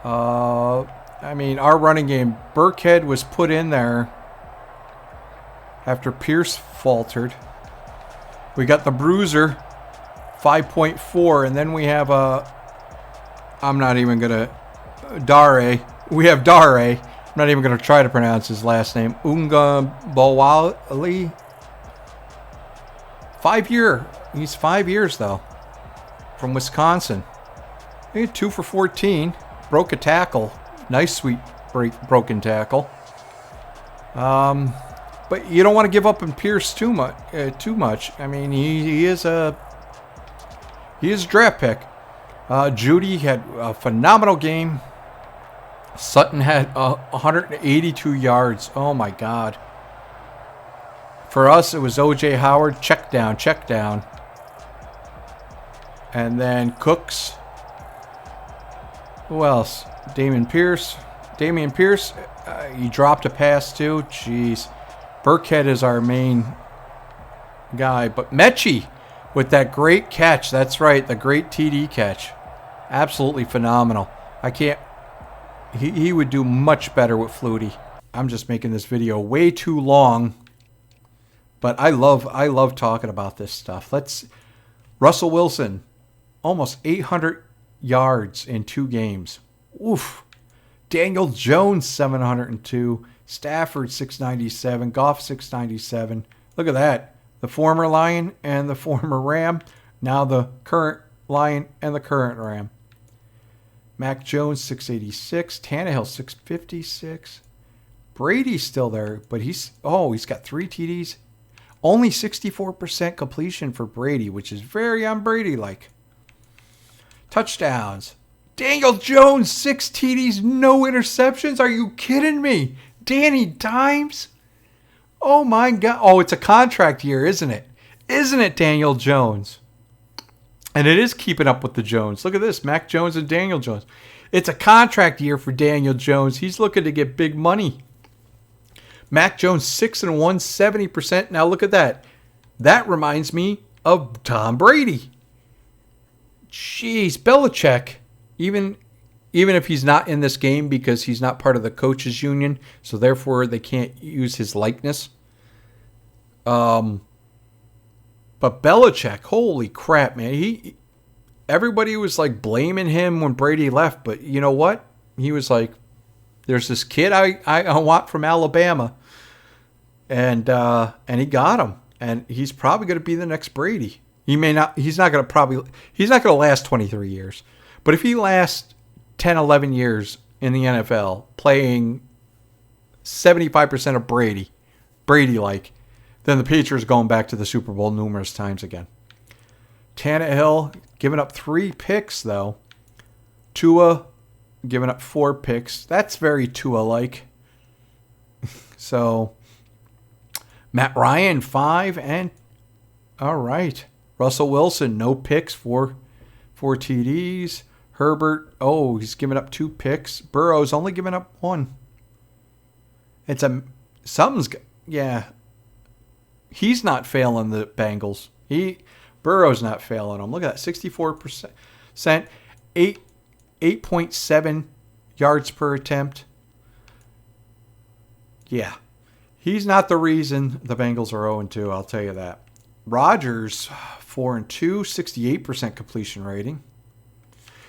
[SPEAKER 3] I mean, our running game, Burkhead was put in there after Pierce faltered. We got the Bruiser, 5.4, and then we have I'm not even going to, Dare. We have Dare. I'm not even going to try to pronounce his last name. Unga Bowali. 5 year. He's 5 years, though, from Wisconsin. He had 2 for 14. Broke a tackle. Nice, sweet broken tackle. But you don't want to give up on Pierce too much. I mean, he is a draft pick. Jeudy had a phenomenal game. Sutton had 182 yards. Oh my God. For us, it was O.J. Howard, check down. And then Cooks. Who else? Damian Pierce, he dropped a pass too. Jeez. Burkhead is our main guy. But Mechie with that great catch. That's right, the great TD catch. Absolutely phenomenal. He would do much better with Flutie. I'm just making this video way too long. But I love talking about this stuff. Russell Wilson, almost 800 yards in 2 games. Oof. Daniel Jones, 702. Stafford, 697. Goff, 697. Look at that. The former Lion and the former Ram. Now the current Lion and the current Ram. Mac Jones, 686. Tannehill, 656. Brady's still there, but he's got 3 TDs. Only 64% completion for Brady, which is very un-Brady-like. Touchdowns. Daniel Jones, 6 TDs, no interceptions. Are you kidding me? Danny Dimes? Oh, my God. Oh, it's a contract year, isn't it? Isn't it, Daniel Jones? And it is keeping up with the Jones. Look at this, Mac Jones and Daniel Jones. It's a contract year for Daniel Jones. He's looking to get big money. Mac Jones, 6-1, 70%. Now look at that. That reminds me of Tom Brady. Jeez, Belichick, even if he's not in this game because he's not part of the coaches union, so therefore they can't use his likeness. But Belichick, holy crap, man. Everybody was like blaming him when Brady left, but you know what? He was like, there's this kid I want from Alabama. And he got him. And he's probably going to be the next Brady. He's not going to last 23 years. But if he lasts 10, 11 years in the NFL playing 75% of Brady-like, then the Patriots going back to the Super Bowl numerous times again. Tannehill giving up 3 picks, though. Tua giving up 4 picks. That's very Tua-like. So, Matt Ryan, 5. And, all right. Russell Wilson, no picks, 4 TDs. Herbert, he's giving up 2 picks. Burrow's only giving up 1. He's not failing the Bengals. Burrow's not failing them. Look at that, 64%, 8.7 yards per attempt. Yeah, he's not the reason the Bengals are 0-2. I'll tell you that. Rodgers, 4-2, 68% completion rating.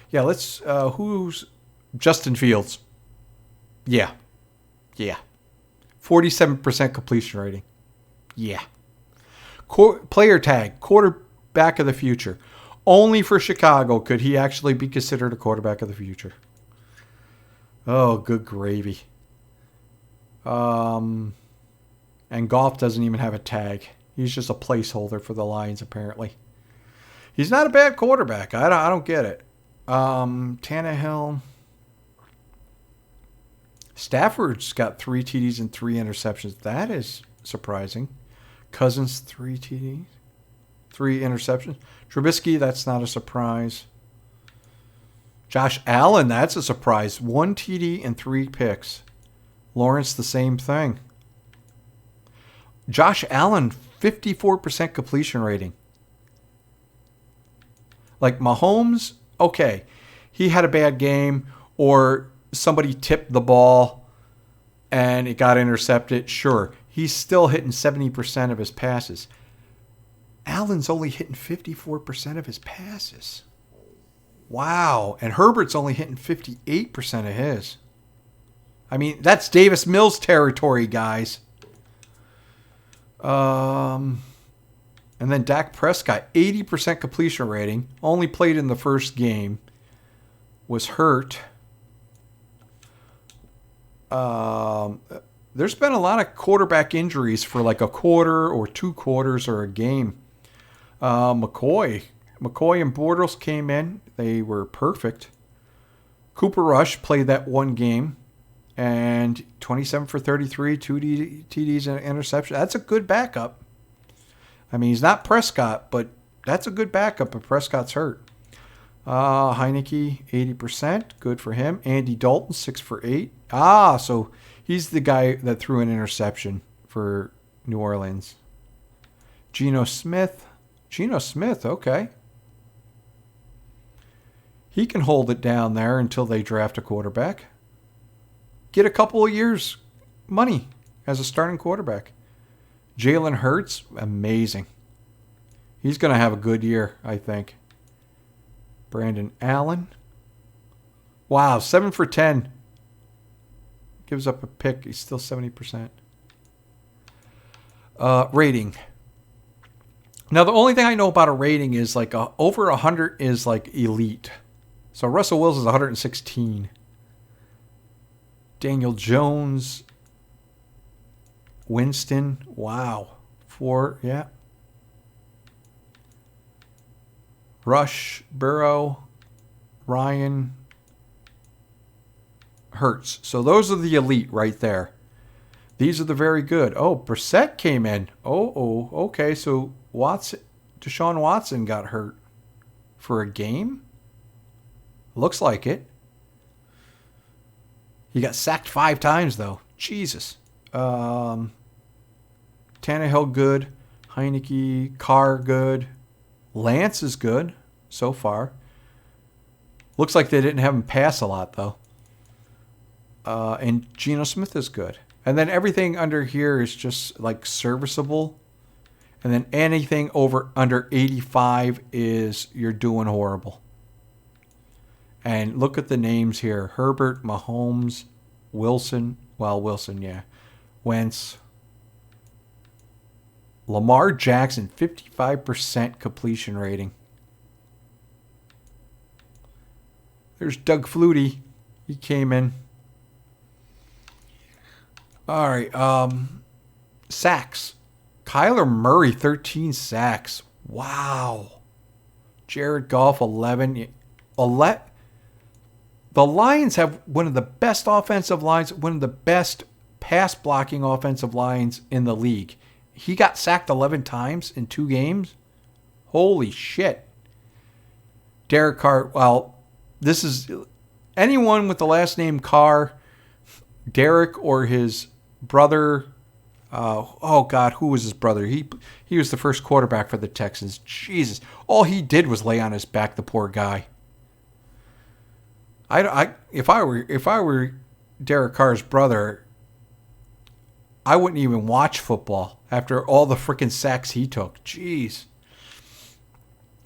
[SPEAKER 3] Yeah, who's Justin Fields? Yeah. 47% completion rating. Yeah. Player tag, quarterback of the future. Only for Chicago could he actually be considered a quarterback of the future. Oh, good gravy. And Goff doesn't even have a tag. He's just a placeholder for the Lions, apparently. He's not a bad quarterback. I don't get it. Tannehill. Stafford's got 3 TDs and 3 interceptions. That is surprising. Cousins, 3 TDs, 3 interceptions. Trubisky, that's not a surprise. Josh Allen, that's a surprise. 1 TD and 3 picks. Lawrence, the same thing. Josh Allen, 54% completion rating. Like Mahomes, okay, he had a bad game or somebody tipped the ball and it got intercepted. Sure, he's still hitting 70% of his passes. Allen's only hitting 54% of his passes. Wow. And Herbert's only hitting 58% of his. I mean, that's Davis Mills territory, guys. And then Dak Prescott, 80% completion rating. Only played in the first game. Was hurt. There's been a lot of quarterback injuries for like a quarter or 2 quarters or a game. McCoy and Bortles came in. They were perfect. Cooper Rush played that 1 game. And 27 for 33, 2 TDs and an interception. That's a good backup. I mean, he's not Prescott, but that's a good backup if Prescott's hurt. Heineke, 80%. Good for him. Andy Dalton, 6 for 8. So he's the guy that threw an interception for New Orleans. Geno Smith, okay. He can hold it down there until they draft a quarterback. Get a couple of years money as a starting quarterback. Jalen Hurts, amazing. He's going to have a good year, I think. Brandon Allen. Wow, 7 for 10. Gives up a pick. He's still 70%. Rating. Now, the only thing I know about a rating is like over 100 is like elite. So Russell Wilson's 116. Daniel Jones. Winston. Wow. 4, yeah. Rush, Burrow, Ryan, Hurts. So those are the elite right there. These are the very good. Oh, Brissett came in. Oh, okay. So Deshaun Watson got hurt for a game? Looks like it. He got sacked 5 times, though. Jesus. Tannehill, good. Heineke, Carr, good. Lance is good so far. Looks like they didn't have him pass a lot, though. And Geno Smith is good. And then everything under here is just like serviceable. And then anything under 85 is you're doing horrible. And look at the names here. Herbert, Mahomes, Wilson. Well, Wilson, yeah. Wentz. Lamar Jackson, 55% completion rating. There's Doug Flutie. He came in. All right. Sacks. Kyler Murray, 13 sacks. Wow. Jared Goff, 11. The Lions have one of the best offensive lines, one of the best pass blocking offensive lines in the league. He got sacked 11 times in 2 games. Holy shit. Derek Carr, well, this is anyone with the last name Carr, Derek or his brother. Oh God, who was his brother? He was the first quarterback for the Texans. Jesus, all he did was lay on his back. The poor guy. If I were Derek Carr's brother, I wouldn't even watch football after all the freaking sacks he took. Jeez.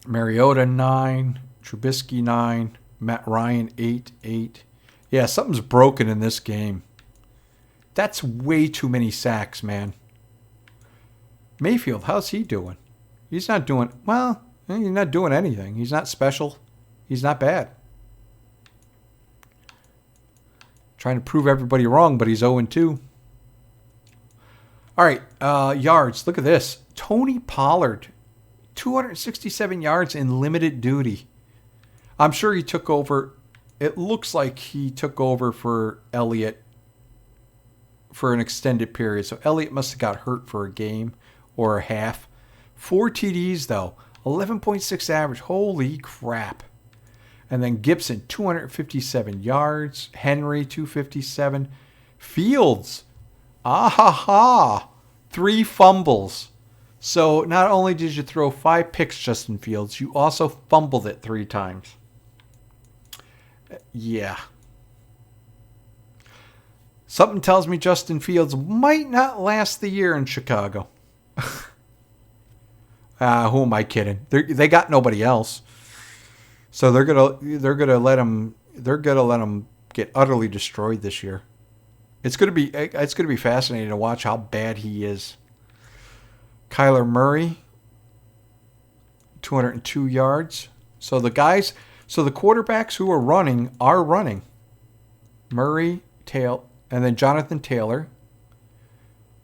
[SPEAKER 3] Mariota 9, Trubisky 9, Matt Ryan 8. Yeah, something's broken in this game. That's way too many sacks, man. Mayfield, how's he doing? He's not doing, well, he's not doing anything. He's not special. He's not bad. Trying to prove everybody wrong, but he's 0-2. All right, yards. Look at this. Tony Pollard, 267 yards in limited duty. I'm sure he took over. It looks like he took over for Elliott for an extended period. So Elliott must have got hurt for a game or a half. 4 TDs, though. 11.6 average. Holy crap. And then Gibson, 257 yards. Henry, 257. Fields, 3 fumbles. So not only did you throw 5 picks, Justin Fields, you also fumbled it 3 times. Yeah. Something tells me Justin Fields might not last the year in Chicago. Who am I kidding? They got nobody else. So they're gonna let him get utterly destroyed this year. It's gonna be fascinating to watch how bad he is. Kyler Murray, 202 yards. So the quarterbacks who are running. Murray, and then Jonathan Taylor.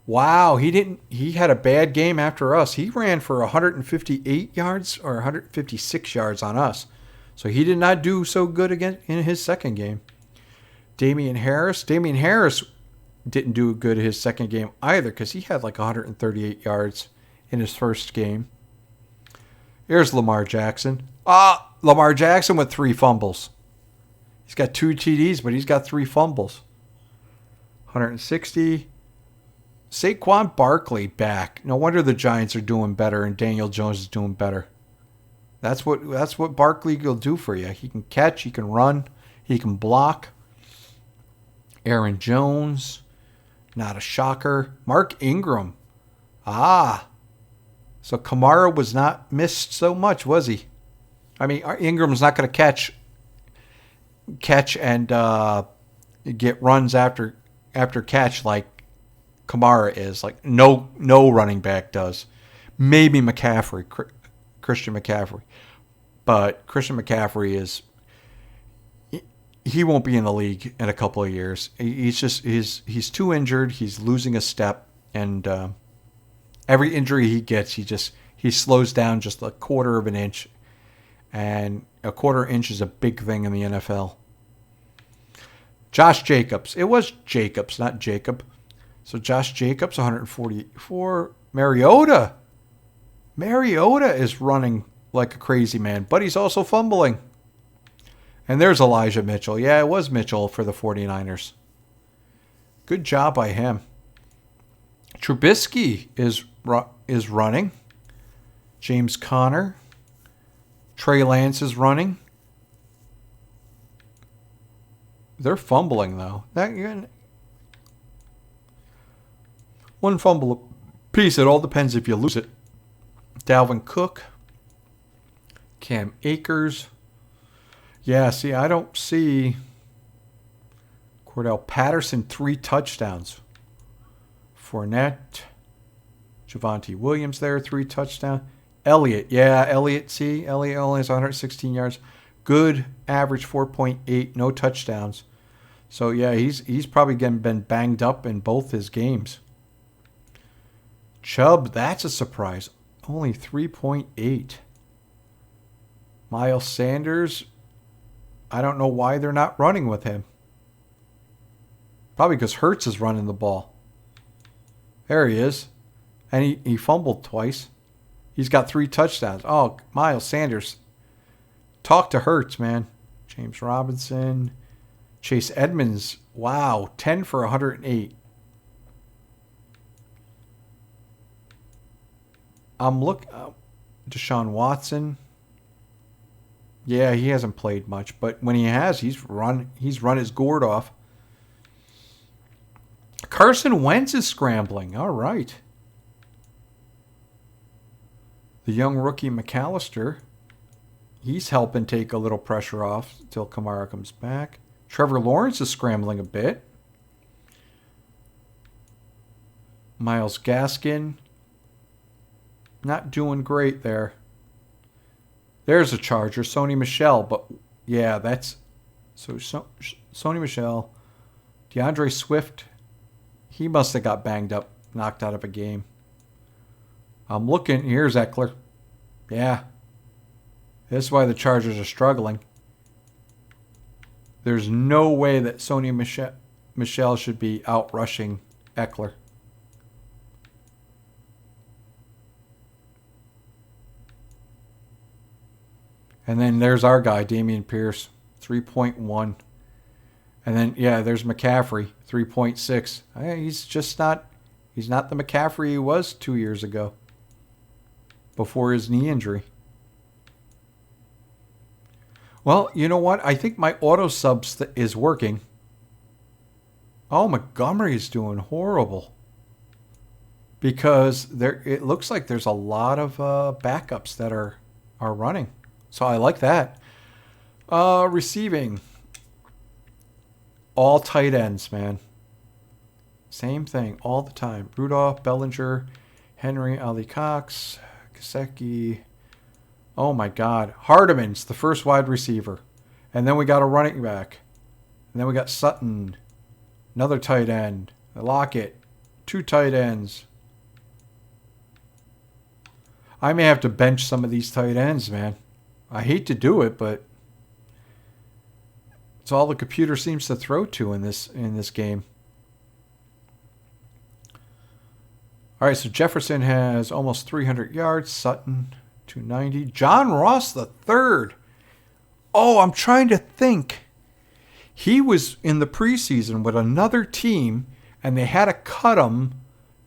[SPEAKER 3] Wow, he had a bad game after us. He ran for 158 yards or 156 yards on us. So he did not do so good again in his second game. Damian Harris didn't do good in his second game either because he had like 138 yards in his first game. Here's Lamar Jackson. Lamar Jackson with 3 fumbles. He's got 2 TDs, but he's got 3 fumbles. 160. Saquon Barkley back. No wonder the Giants are doing better and Daniel Jones is doing better. That's what Barkley will do for you. He can catch, he can run, he can block. Aaron Jones, not a shocker. Mark Ingram. So Kamara was not missed so much, was he? I mean, Ingram's not going to catch and get runs after after catch like Kamara is, like no running back does. Maybe Christian McCaffrey. But Christian McCaffrey he won't be in the league in a couple of years. He's too injured. He's losing a step, and every injury he gets, he slows down just a quarter of an inch, and a quarter inch is a big thing in the NFL. Josh Jacobs. It was Jacobs, not Jacob. So Josh Jacobs, 144. Mariota is running like a crazy man, but he's also fumbling. And there's Elijah Mitchell. Yeah, it was Mitchell for the 49ers. Good job by him. Trubisky is running. James Conner. Trey Lance is running. They're fumbling, though. One fumble apiece. It all depends if you lose it. Dalvin Cook. Cam Akers. Yeah, see, I don't see Cordell Patterson, 3 touchdowns. Fournette. Javonte Williams there, 3 touchdowns. Elliott only has 116 yards. Good average, 4.8, no touchdowns. So, yeah, he's probably been banged up in both his games. Chubb, that's a surprise. Only 3.8. Miles Sanders, I don't know why they're not running with him. Probably because Hurts is running the ball. There he is. And he fumbled twice. He's got 3 touchdowns. Oh, Miles Sanders. Talk to Hurts, man. James Robinson. Chase Edmonds. Wow, 10 for 108. I'm looking. Deshaun Watson. Yeah, he hasn't played much, but when he has, he's run his gourd off. Carson Wentz is scrambling. All right. The young rookie McAllister, he's helping take a little pressure off until Kamara comes back. Trevor Lawrence is scrambling a bit. Myles Gaskin, not doing great there. There's a Charger, Sony Michel, but yeah, that's so Sony Michel, DeAndre Swift, he must have got banged up, knocked out of a game. I'm looking, here's Eckler. Yeah. This is why the Chargers are struggling. There's no way that Sony Michel should be out rushing Eckler. And then there's our guy, Dameon Pierce, 3.1. And then, yeah, there's McCaffrey, 3.6. He's not the McCaffrey he was 2 years ago before his knee injury. Well, you know what? I think my auto subs is working. Oh, Montgomery's doing horrible. Because it looks like there's a lot of backups that are running. So I like that. Receiving. All tight ends, man. Same thing all the time. Rudolph, Bellinger, Henry, Ali Cox, Gesicki. Oh my God. Hardeman's the first wide receiver. And then we got a running back. And then we got Sutton. Another tight end. Lockett. 2 tight ends. I may have to bench some of these tight ends, man. I hate to do it, but it's all the computer seems to throw to in this game. All right, so Jefferson has almost 300 yards. Sutton, 290. John Ross the third. Oh, I'm trying to think. He was in the preseason with another team, and they had to cut him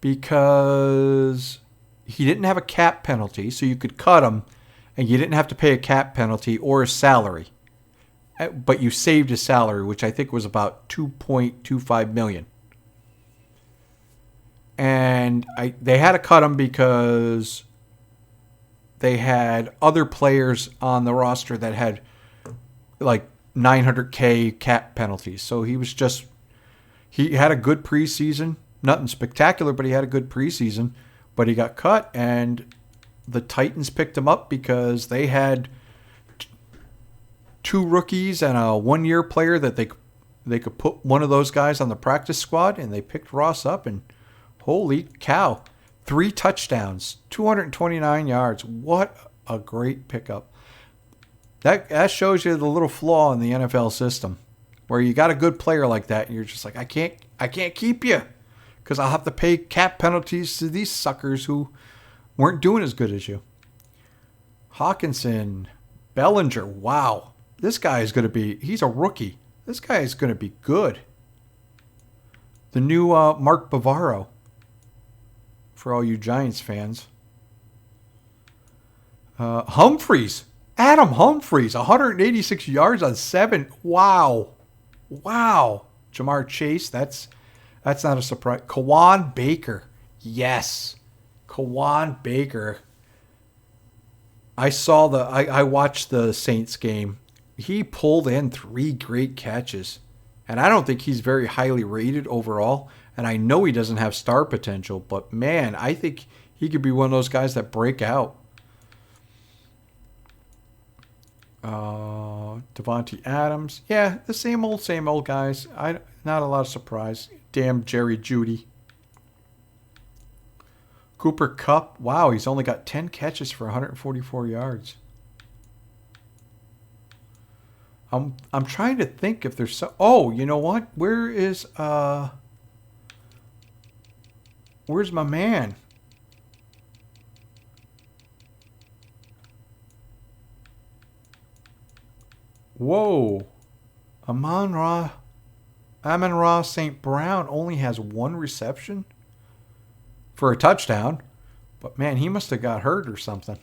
[SPEAKER 3] because he didn't have a cap penalty, so you could cut him. And you didn't have to pay a cap penalty or a salary. But you saved his salary, which I think was about $2.25 million. And they had to cut him because they had other players on the roster that had like $900K cap penalties. So he He had a good preseason. Nothing spectacular, but he had a good preseason. But he got cut, and the Titans picked him up because they had two rookies and a one-year player that they could put one of those guys on the practice squad, and they picked Ross up, and holy cow, 3 touchdowns, 229 yards. What a great pickup. That shows you the little flaw in the NFL system, where you got a good player like that, and you're just like, I can't keep you, because I'll have to pay cap penalties to these suckers who weren't doing as good as you. Hawkinson, Bellinger, wow. This guy is going to be, he's a rookie. This guy is going to be good. The new Mark Bavaro, for all you Giants fans. Humphreys, Adam Humphreys, 186 yards on 7. Wow. Jamar Chase, that's not a surprise. Kawan Baker, yes. Kawan Baker. I watched the Saints game. He pulled in 3 great catches. And I don't think he's very highly rated overall. And I know he doesn't have star potential. But, man, I think he could be one of those guys that break out. Devontae Adams. Yeah, the same old guys. Not a lot of surprise. Damn Jerry Jeudy. Cooper Kupp. Wow, he's only got 10 catches for 144 yards. I'm trying to think if there's oh, you know what? Where's my man? Whoa. Amon-Ra St. Brown only has 1 reception for a touchdown. But man, he must have got hurt or something.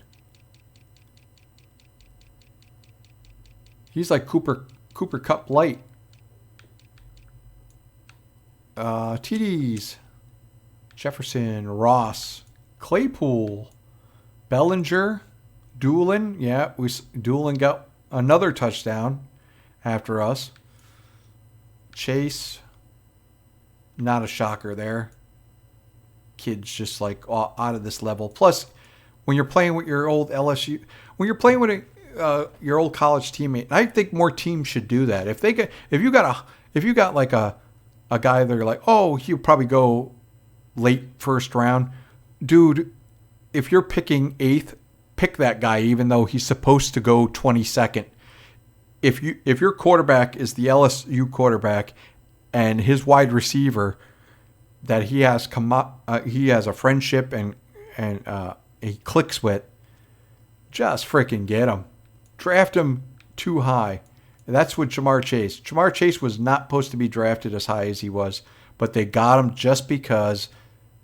[SPEAKER 3] He's like Cooper Kupp light. TDs. Jefferson, Ross, Claypool, Bellinger, Doolin. Yeah, Doolin got another touchdown after us. Chase, not a shocker there. Kid's just like out of this level. Plus, when you're playing with your old LSU, when you're playing with your old college teammate, I think more teams should do that. If you got like a guy that you're like, oh, he'll probably go late first round, dude. If you're picking 8th, pick that guy, even though he's supposed to go 22nd. If your quarterback is the LSU quarterback, and his wide receiver that he has a friendship and he clicks with, just freaking get him. Draft him too high. And that's what Jamar Chase. Jamar Chase was not supposed to be drafted as high as he was, but they got him just because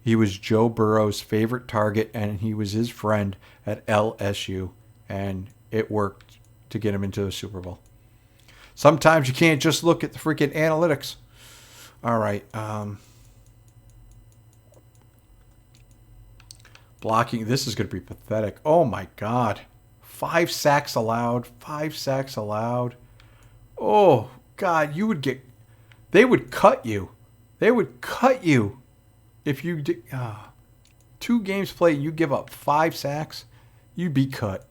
[SPEAKER 3] he was Joe Burrow's favorite target and he was his friend at LSU, and it worked to get him into the Super Bowl. Sometimes you can't just look at the freaking analytics. All right. Blocking. This is going to be pathetic. Oh, my God. 5 sacks allowed. 5 sacks allowed. Oh, God. They would cut you. They would cut you if you did. 2 games played, you give up 5 sacks, you'd be cut.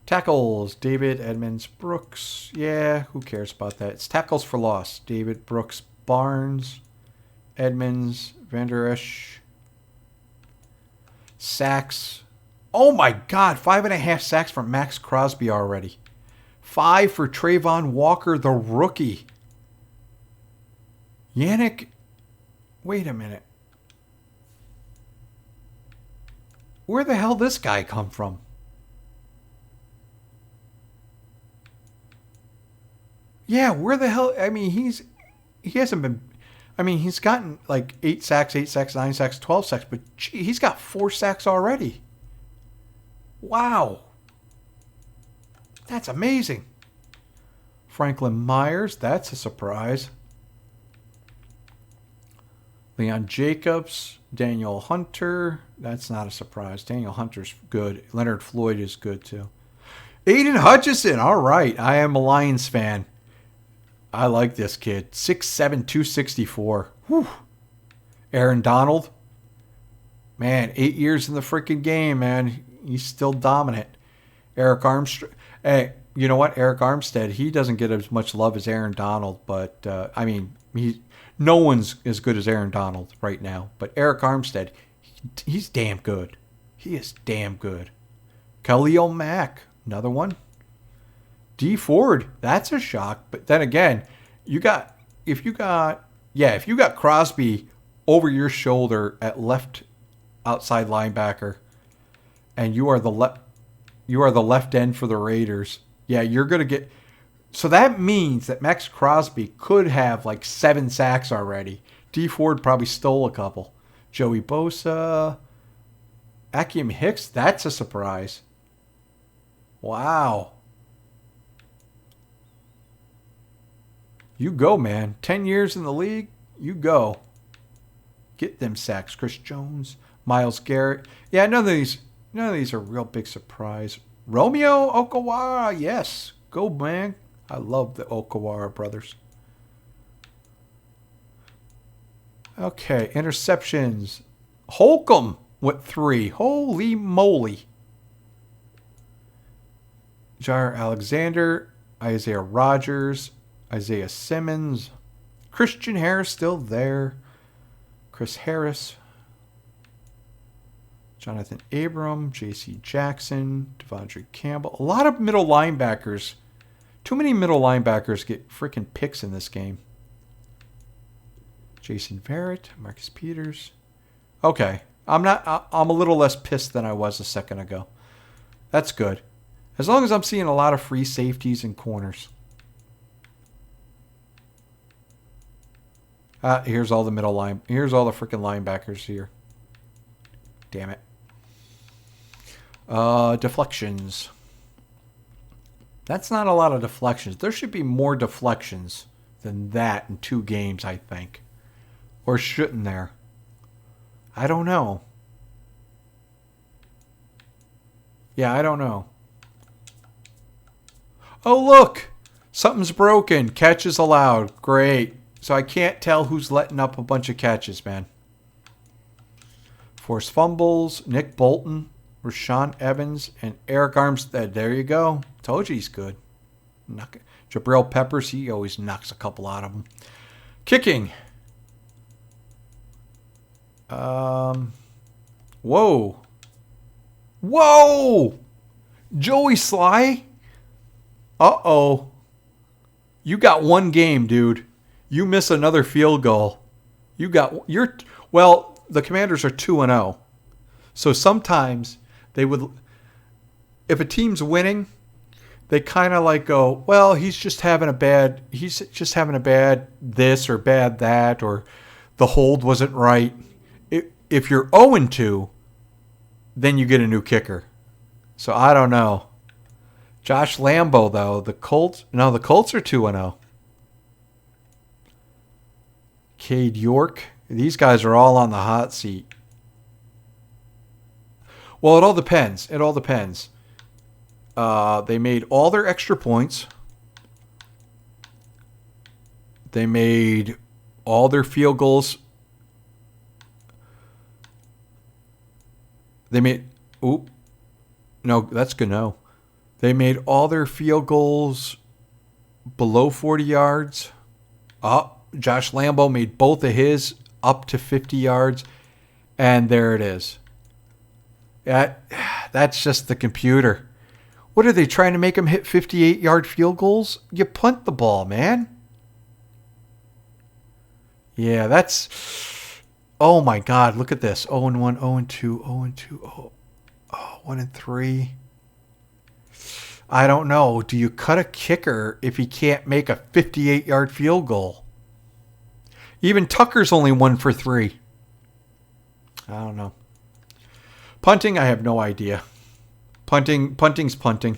[SPEAKER 3] Tackles, David, Edmonds, Brooks. Yeah, who cares about that? It's tackles for loss. David, Brooks, Barnes, Edmonds, Van Der Esch. Sacks. Oh my God, 5.5 sacks from Max Crosby already. 5 for Trayvon Walker, the rookie. Yannick, wait a minute. Where the hell this guy come from? Yeah, where the hell? I mean, he hasn't been. I mean, he's gotten like 8 sacks, 9 sacks, 12 sacks, but gee, he's got 4 sacks already. Wow. That's amazing. Franklin Myers, that's a surprise. Leon Jacobs, Daniel Hunter, that's not a surprise. Daniel Hunter's good. Leonard Floyd is good too. Aiden Hutchinson, all right. I am a Lions fan. I like this kid. 6'7", 264. Whew. Aaron Donald. Man, 8 years in the freaking game, man. He's still dominant. Eric Armstrong. Hey, you know what? Eric Armstead, he doesn't get as much love as Aaron Donald, but, I mean, no one's as good as Aaron Donald right now. But Eric Armstead, he's damn good. He is damn good. Khalil Mack, another one. D Ford, that's a shock. But then again, if you got Crosby over your shoulder at left outside linebacker, and you are the left end for the Raiders, yeah, you're gonna get. So that means that Max Crosby could have like 7 sacks already. D Ford probably stole a couple. Joey Bosa, Akiem Hicks, that's a surprise. Wow. You go, man. 10 years in the league, you go. Get them sacks. Chris Jones, Myles Garrett. Yeah, none of these are real big surprise. Romeo Okawara, yes. Go, man. I love the Okawara brothers. Okay, interceptions. Holcomb with 3. Holy moly. Jair Alexander, Isaiah Rodgers, Isaiah Simmons, Christian Harris still there, Chris Harris, Jonathan Abram, J.C. Jackson, Devondre Campbell. A lot of middle linebackers. Too many middle linebackers get freaking picks in this game. Jason Verrett, Marcus Peters. Okay, I'm a little less pissed than I was a second ago. That's good. As long as I'm seeing a lot of free safeties and corners. Here's all the here's all the freaking linebackers here. Damn it. Deflections. That's not a lot of deflections. There should be more deflections than that in 2 games, I think. Or shouldn't there? I don't know. Yeah, I don't know. Oh, look! Something's broken. Catches allowed. Great. So I can't tell who's letting up a bunch of catches, man. Forced fumbles. Nick Bolton, Rashawn Evans, and Eric Armstead. There you go. Told you he's good. Jabril Peppers, he always knocks a couple out of them. Kicking. Whoa. Whoa! Joey Sly? Uh-oh. You got 1 game, dude. You miss another field goal. Well, the Commanders are 2-0. So sometimes they would, if a team's winning, they kind of like go, well, he's just having a bad this or bad that, or the hold wasn't right. If you're 0-2, then you get a new kicker. So I don't know. Josh Lambo, though, the Colts are 2-0. Cade York. These guys are all on the hot seat. Well, it all depends. They made all their extra points. They made all their field goals. No, that's good. No. They made all their field goals below 40 yards. Josh Lambo made both of his up to 50 yards. And there it is. That's just the computer. What are they trying to make him hit 58-yard field goals? You punt the ball, man. Yeah, that's... Oh, my God. Look at this. 0-1, 0-2, 0-2, 1-3. I don't know. Do you cut a kicker if he can't make a 58-yard field goal? Even Tucker's only 1 for 3. I don't know. Punting, I have no idea. Punting's punting.